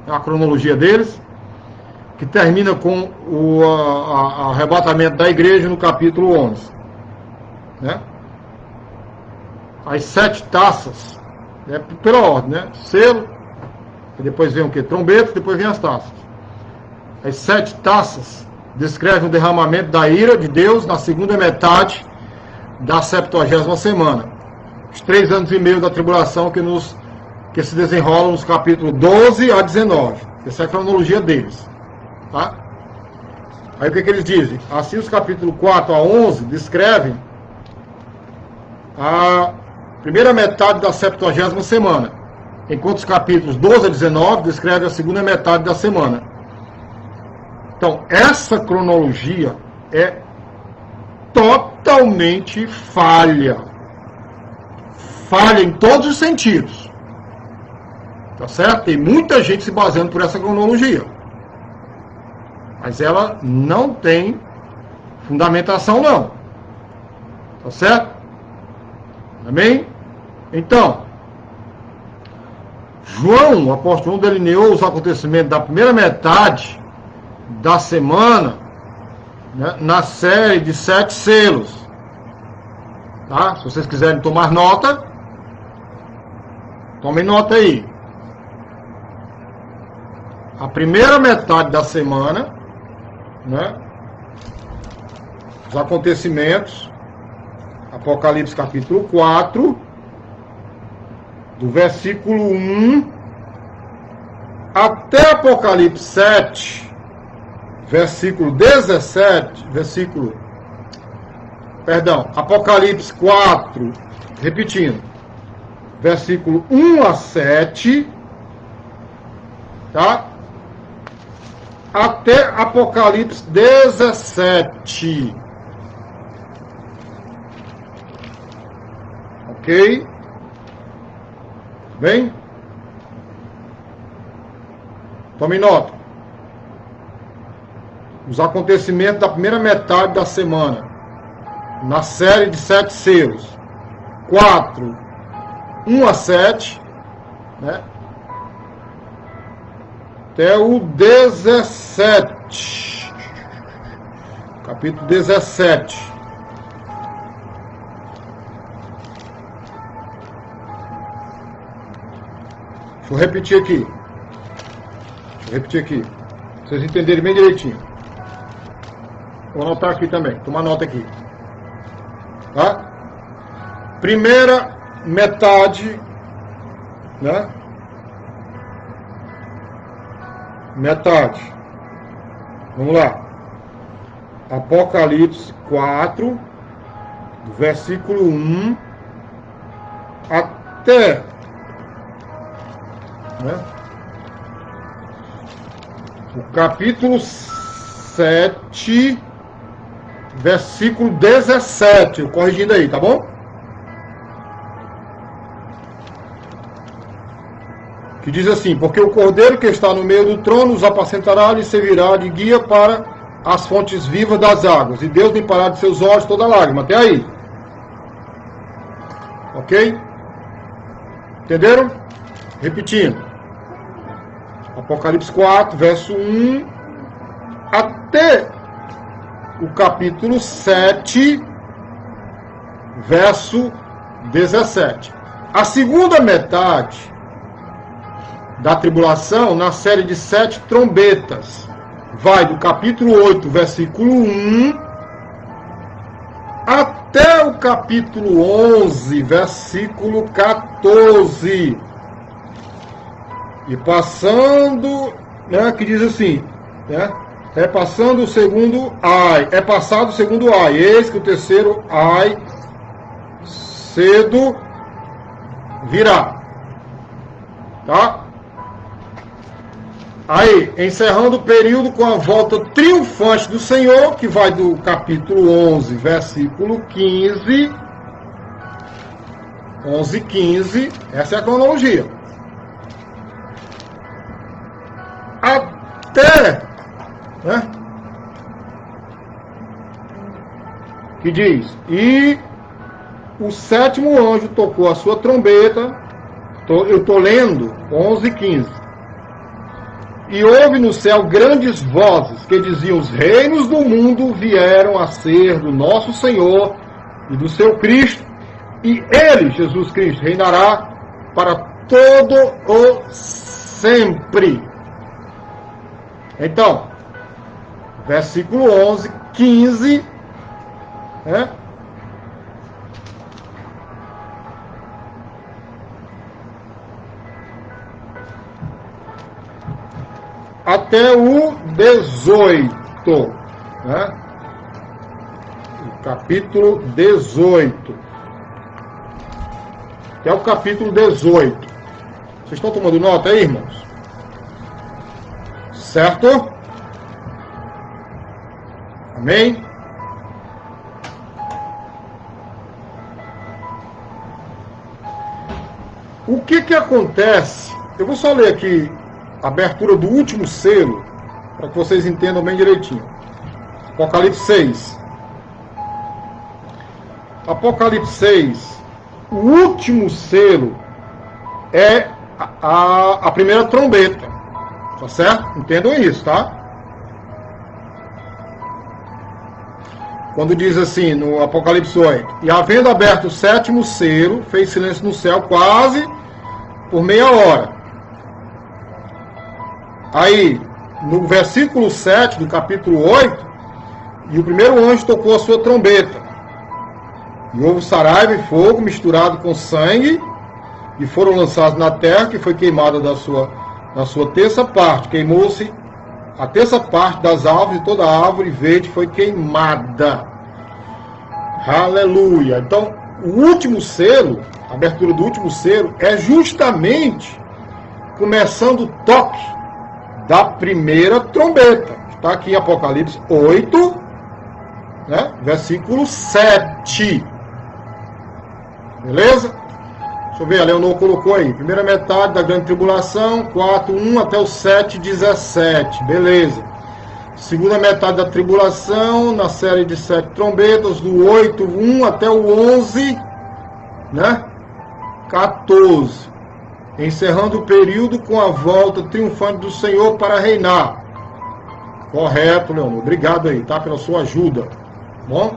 É a cronologia deles, que termina com o arrebatamento da igreja no capítulo 11. Né? As 7 taças, pela ordem, né? Selo, depois vem o quê? Trombeta, depois vem as taças. As 7 taças descreve o derramamento da ira de Deus na segunda metade da 70ª semana. Os 3 anos e meio da tribulação que se desenrolam nos capítulos 12 a 19. Essa é a cronologia deles. Tá? Aí o que eles dizem? Assim os capítulos 4 a 11 descrevem a primeira metade da 70ª semana, enquanto os capítulos 12 a 19 descrevem a segunda metade da semana. Então, essa cronologia é totalmente falha. Falha em todos os sentidos. Tá certo? Tem muita gente se baseando por essa cronologia. Mas ela não tem fundamentação, não. Tá certo? Amém? Então, João, o apóstolo, delineou os acontecimentos da primeira metade da semana, né, na série de 7 selos. Tá? Se vocês quiserem tomar nota, tomem nota aí. A primeira metade da semana, né, os acontecimentos, Apocalipse capítulo 4, do versículo 1 até Apocalipse 7, versículo 17, Apocalipse 4, repetindo, versículo 1 a 7, tá? Até Apocalipse 17. Ok? Bem? Tome nota. Os acontecimentos da primeira metade da semana, na série de 7 selos. 4, 1 a 7, né? Até o 17. Capítulo 17. Deixa eu repetir aqui. Pra vocês entenderem bem direitinho. Vou anotar aqui também. Toma nota aqui. Tá? Primeira metade, né? Metade. Vamos lá. Apocalipse 4, do versículo 1 até, né, o capítulo 7, versículo 17. Eu corrigindo aí, tá bom? Que diz assim: porque o cordeiro que está no meio do trono os apacentará e servirá de guia para as fontes vivas das águas, e Deus limpará de seus olhos toda lágrima. Até aí. Ok? Entenderam? Repetindo. Apocalipse 4, verso 1 até o capítulo 7, verso 17. A segunda metade da tribulação, na série de 7 trombetas, vai do capítulo 8, versículo 1, até o capítulo 11, versículo 14. E passando, né, que diz assim, né, é passado o segundo ai, eis que o terceiro ai cedo virá. Tá? Aí, encerrando o período com a volta triunfante do Senhor, que vai do capítulo 11, versículo 15, 11:15, essa é a cronologia. Até, né, que diz, e o sétimo anjo tocou a sua trombeta, eu estou lendo 11:15, e houve no céu grandes vozes que diziam: os reinos do mundo vieram a ser do nosso Senhor e do seu Cristo, e ele, Jesus Cristo, reinará para todo o sempre. Então, versículo 11, 15, né? Até o 18, né? O capítulo 18. Até o capítulo 18. Vocês estão tomando nota aí, irmãos? Certo? Amém? O que acontece? Eu vou só ler aqui a abertura do último selo, para que vocês entendam bem direitinho. Apocalipse 6. Apocalipse 6. O último selo é a primeira trombeta. Tá certo? Entendam isso, tá? Quando diz assim, no Apocalipse 8, e havendo aberto o sétimo selo, fez silêncio no céu quase por meia hora. Aí, no versículo 7 do capítulo 8, e o primeiro anjo tocou a sua trombeta. E houve saraiva e fogo misturado com sangue, e foram lançados na terra, que foi queimada na sua terça parte. Queimou-se a terça parte das árvores, e toda a árvore verde foi queimada. Aleluia! Então, o último selo, a abertura do último selo, é justamente começando o toque da primeira trombeta. Está aqui em Apocalipse 8, né? Versículo 7. Beleza? Deixa eu ver, a Leonor colocou aí. Primeira metade da grande tribulação, 4, 1 até o 7, 17. Beleza. Segunda metade da tribulação, na série de 7 trombetas, do 8, 1 até o 11, né? 14. Encerrando o período com a volta triunfante do Senhor para reinar. Correto, Leonor. Obrigado aí, tá? Pela sua ajuda. Bom?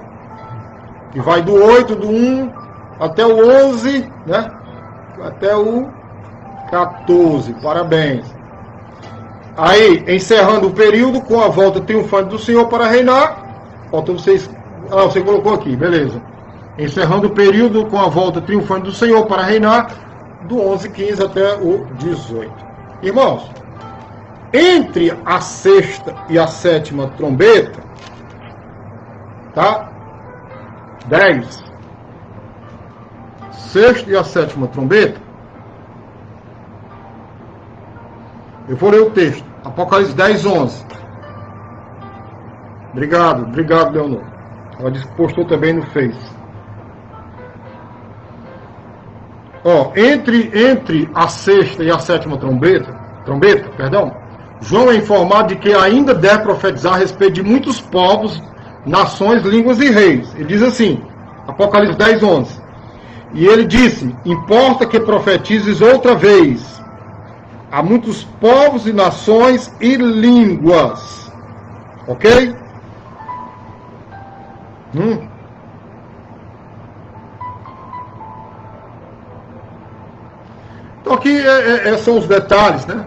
E vai do 8, do 1 até o 11, né? Até o 14. Parabéns. Aí, encerrando o período com a volta triunfante do Senhor para reinar. Faltou vocês... Ah, você colocou aqui, beleza. Encerrando o período com a volta triunfante do Senhor para reinar, do 11, 15 até o 18. Irmãos, entre a sexta e a sétima trombeta, tá? 10. Sexta e a sétima trombeta. Eu vou ler o texto. Apocalipse 10, 11. Obrigado, Leonor. Ela disse que postou também no Face. Ó, entre a sexta e a sétima trombeta, João é informado de que ainda deve profetizar a respeito de muitos povos, nações, línguas e reis. Ele diz assim, Apocalipse 10, 11. E ele disse, importa que profetizes outra vez a muitos povos e nações e línguas. Ok? Então aqui são os detalhes, né?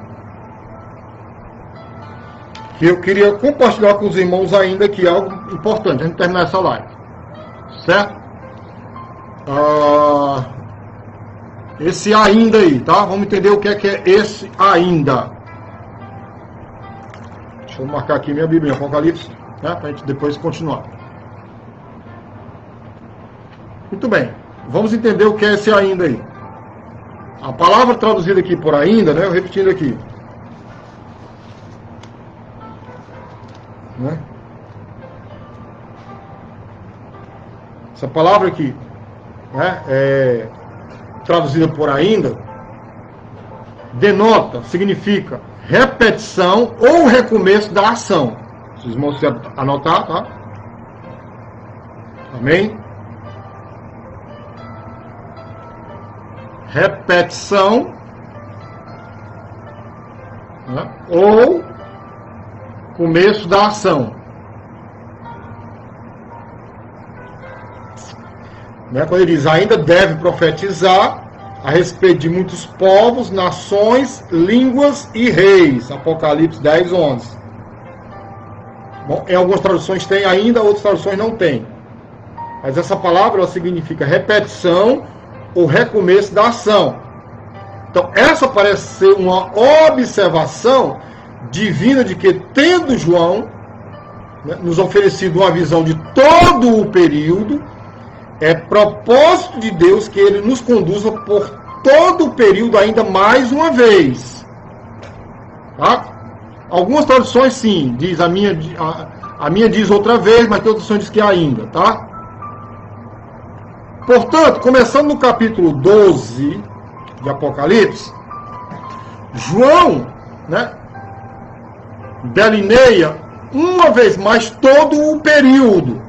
Que eu queria compartilhar com os irmãos ainda aqui, algo importante, a gente terminar essa live. Certo? Esse ainda aí, tá? Vamos entender o que é esse ainda. Deixa eu marcar aqui minha Bíblia, Apocalipse, né? Pra gente depois continuar. Muito bem. Vamos entender o que é esse ainda aí. A palavra traduzida aqui por ainda, né? Eu repetindo aqui. Né? Essa palavra aqui, né? Traduzida por ainda, denota, significa repetição ou recomeço da ação. Vocês vão anotar, tá? Amém? Repetição, né? Ou começo da ação. Né? Quando ele diz, ainda deve profetizar a respeito de muitos povos, nações, línguas e reis. Apocalipse 10, 11. Bom, em algumas traduções tem ainda, outras traduções não tem. Mas essa palavra ela significa repetição ou recomeço da ação. Então, essa parece ser uma observação divina de que, tendo João, né, nos oferecido uma visão de todo o período, é propósito de Deus que ele nos conduza por todo o período ainda mais uma vez. Tá? Algumas traduções sim, diz a minha diz outra vez, mas tem outra tradução diz que ainda, tá? Portanto, começando no capítulo 12 de Apocalipse, João, né, delineia uma vez mais todo o período,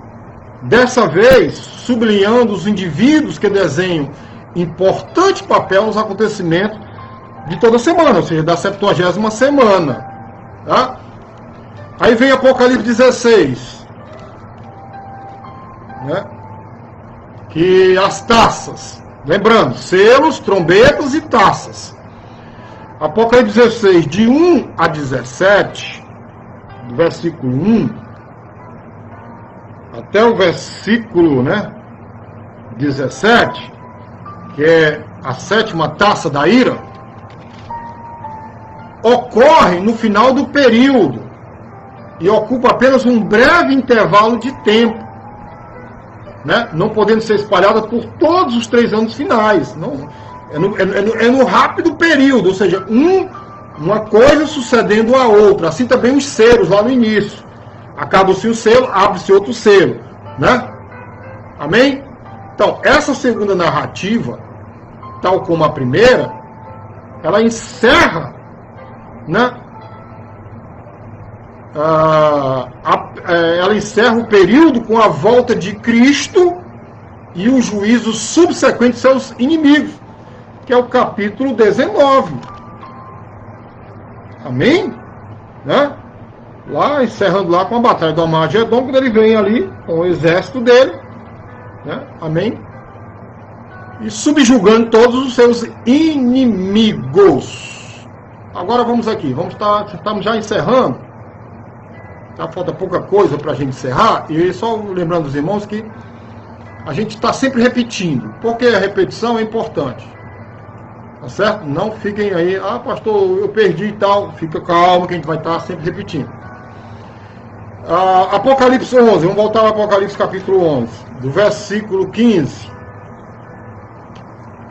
dessa vez sublinhando os indivíduos que desenham importante papel nos acontecimentos de toda semana, ou seja, da 70ª semana. Tá? Aí vem Apocalipse 16, né? Que as taças, lembrando, selos, trombetas e taças. Apocalipse 16, de 1 a 17, do versículo 1 até o versículo, né, 17, que é a 7ª taça da ira, ocorre no final do período e ocupa apenas um breve intervalo de tempo, né? Não podendo ser espalhada por todos os 3 anos finais. Não, é no rápido período, ou seja, uma coisa sucedendo a outra. Assim também os selos lá no início. Acaba-se o selo, abre-se outro selo, né? Amém? Então, essa segunda narrativa, tal como a primeira, ela encerra, né? Ela encerra o período com a volta de Cristo e o juízo subsequente de seus inimigos, que é o capítulo 19. Amém? Né? Lá, encerrando lá com a batalha do Armagedon, quando ele vem ali com o exército dele, né? Amém? E subjugando todos os seus inimigos. Agora vamos aqui, estamos já encerrando. Já falta pouca coisa para a gente encerrar. E só lembrando os irmãos que a gente está sempre repetindo, porque a repetição é importante. Tá certo? Não fiquem aí, pastor, eu perdi e tal. Fica calmo que a gente vai estar sempre repetindo. Apocalipse 11, vamos voltar ao Apocalipse capítulo 11, do versículo 15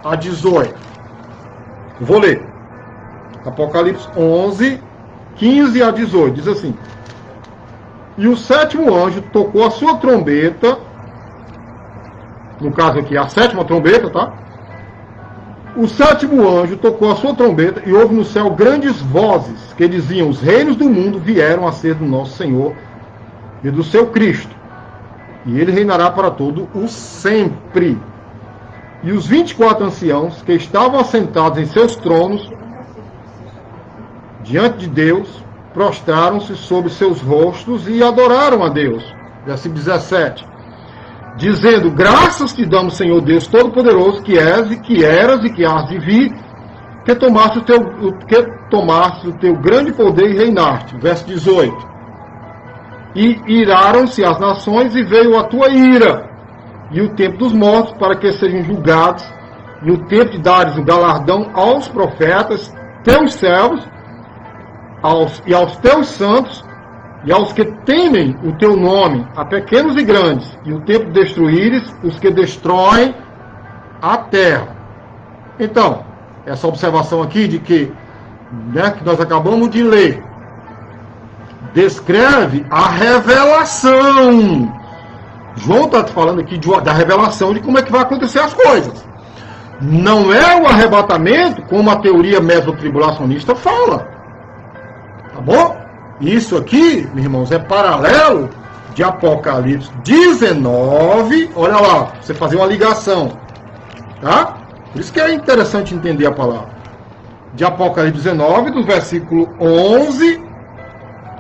a 18. Vou ler. Apocalipse 11, 15 a 18, diz assim: E o 7º anjo tocou a sua trombeta, no caso aqui, a 7ª trombeta, tá? O 7º anjo tocou a sua trombeta e houve no céu grandes vozes que diziam: os reinos do mundo vieram a ser do nosso Senhor e do seu Cristo, e ele reinará para todo o sempre. E os 24 anciãos que estavam assentados em seus tronos diante de Deus prostraram-se sobre seus rostos e adoraram a Deus. Versículo 17. Dizendo: graças te damos, Senhor Deus Todo-Poderoso, que és e que eras e que hás de vir, que tomaste o teu grande poder e reinaste. Verso 18. E iraram-se as nações e veio a tua ira, e o tempo dos mortos para que sejam julgados, e o tempo de dares o galardão aos profetas, teus servos, e aos teus santos, e aos que temem o teu nome, a pequenos e grandes, e o tempo de destruíres os que destroem a terra. Então, essa observação aqui de que, né, que nós acabamos de ler, descreve a revelação. João está falando aqui da revelação de como é que vai acontecer as coisas. Não é o arrebatamento como a teoria mesotribulacionista fala. Tá bom? Isso aqui, meus irmãos, é paralelo de Apocalipse 19. Olha lá, você fazer uma ligação. Tá? Por isso que é interessante entender a palavra. De Apocalipse 19, do versículo 11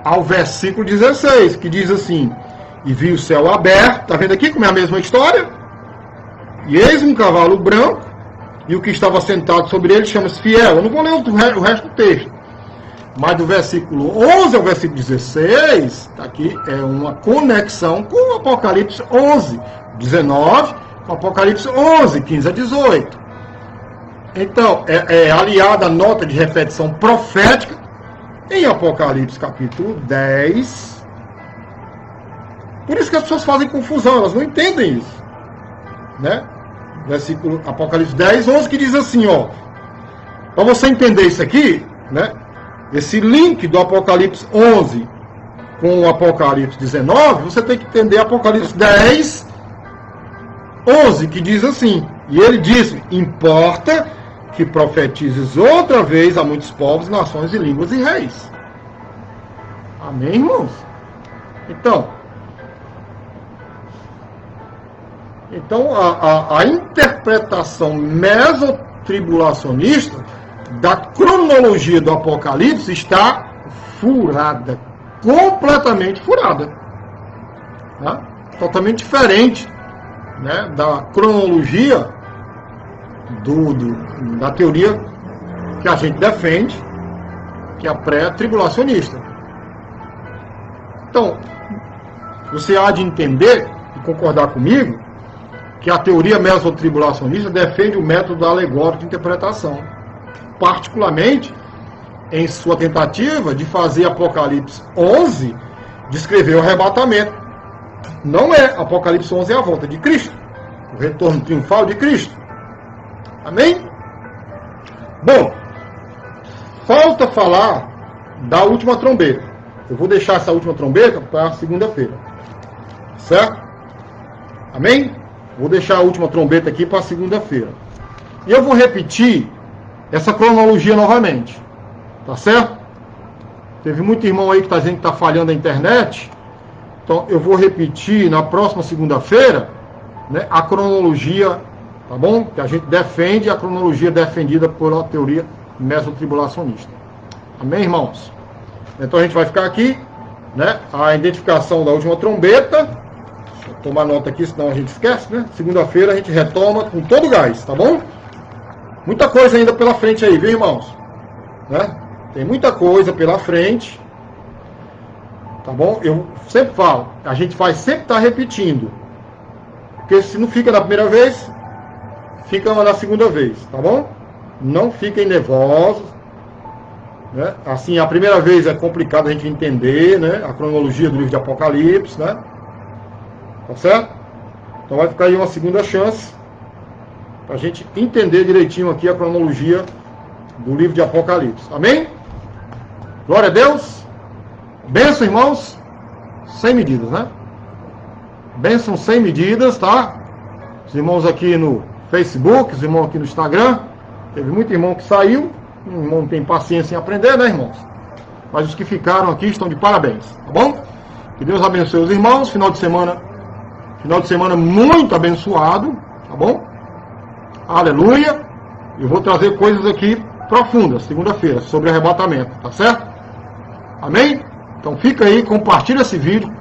ao versículo 16, que diz assim: e vi o céu aberto. Está vendo aqui como é a mesma história? E eis um cavalo branco, e o que estava sentado sobre ele chama-se Fiel. Eu não vou ler o resto do texto. Mas do versículo 11 ao versículo 16, tá aqui, é uma conexão com o Apocalipse 11, 19, com o Apocalipse 11, 15 a 18. Então, é aliada a nota de repetição profética em Apocalipse capítulo 10. Por isso que as pessoas fazem confusão, elas não entendem isso. Né? Versículo Apocalipse 10, 11, que diz assim, ó. Para você entender isso aqui, né? Esse link do Apocalipse 11 com o Apocalipse 19, você tem que entender Apocalipse 10, 11, que diz assim. E ele diz, importa que profetizes outra vez a muitos povos, nações e línguas e reis. Amém, irmãos? Então a interpretação mesotribulacionista da cronologia do Apocalipse está furada, completamente furada, né? Totalmente diferente, né, da cronologia da teoria que a gente defende, que é a pré-tribulacionista. Então, você há de entender e concordar comigo que a teoria mesotribulacionista defende o método alegórico de interpretação, particularmente em sua tentativa de fazer Apocalipse 11 descrever o arrebatamento. Não é Apocalipse 11 é a volta de Cristo, o retorno triunfal de Cristo. Amém? Bom, falta falar da última trombeta. Eu vou deixar essa última trombeta para segunda-feira, certo? Amém? Vou deixar a última trombeta aqui para segunda-feira. E eu vou repetir essa cronologia novamente. Tá certo? Teve muito irmão aí que está dizendo que está falhando a internet. Então eu vou repetir na próxima segunda-feira, né, a cronologia, tá bom? Que a gente defende, a cronologia defendida pela teoria mesotribulacionista. Amém, irmãos? Então a gente vai ficar aqui, né? A identificação da última trombeta. Deixa eu tomar nota aqui, senão a gente esquece, né? Segunda-feira a gente retoma com todo o gás, tá bom? Muita coisa ainda pela frente aí, viu, irmãos? Né? Tem muita coisa pela frente. Tá bom? Eu sempre falo, a gente vai sempre estar repetindo. Porque se não fica na primeira vez, fica na segunda vez, tá bom? Não fiquem nervosos. Né? Assim, a primeira vez é complicado a gente entender, né, a cronologia do livro de Apocalipse, né? Tá certo? Então vai ficar aí uma segunda chance para a gente entender direitinho aqui a cronologia do livro de Apocalipse. Amém? Glória a Deus. Bênção, irmãos, sem medidas, né? Bênção sem medidas, tá? Os irmãos aqui no Facebook, os irmãos aqui no Instagram. Teve muito irmão que saiu. O irmão não tem paciência em aprender, né, irmãos? Mas os que ficaram aqui estão de parabéns, tá bom? Que Deus abençoe os irmãos. Final de semana muito abençoado, tá bom? Aleluia. Eu vou trazer coisas aqui profundas, segunda-feira, sobre arrebatamento, tá certo? Amém? Então fica aí, compartilha esse vídeo.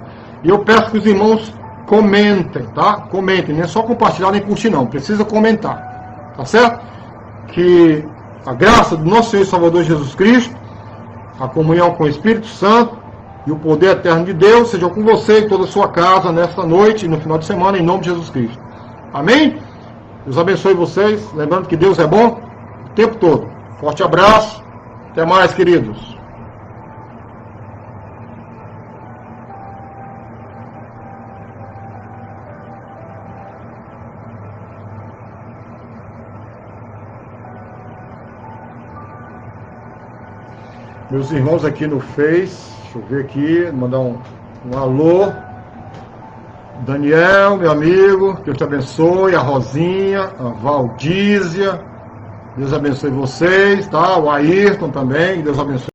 E eu peço que os irmãos comentem, tá? Comentem, não é só compartilhar nem curtir não, precisa comentar, tá certo? Que a graça do nosso Senhor e Salvador Jesus Cristo, a comunhão com o Espírito Santo e o poder eterno de Deus sejam com você e toda a sua casa nesta noite e no final de semana, em nome de Jesus Cristo. Amém? Deus abençoe vocês. Lembrando que Deus é bom o tempo todo. Forte abraço. Até mais, queridos. Meus irmãos aqui no Face, deixa eu ver aqui, mandar um alô. Daniel, meu amigo, Deus te abençoe. A Rosinha, a Valdísia, Deus abençoe vocês, tá? O Ayrton também, Deus abençoe.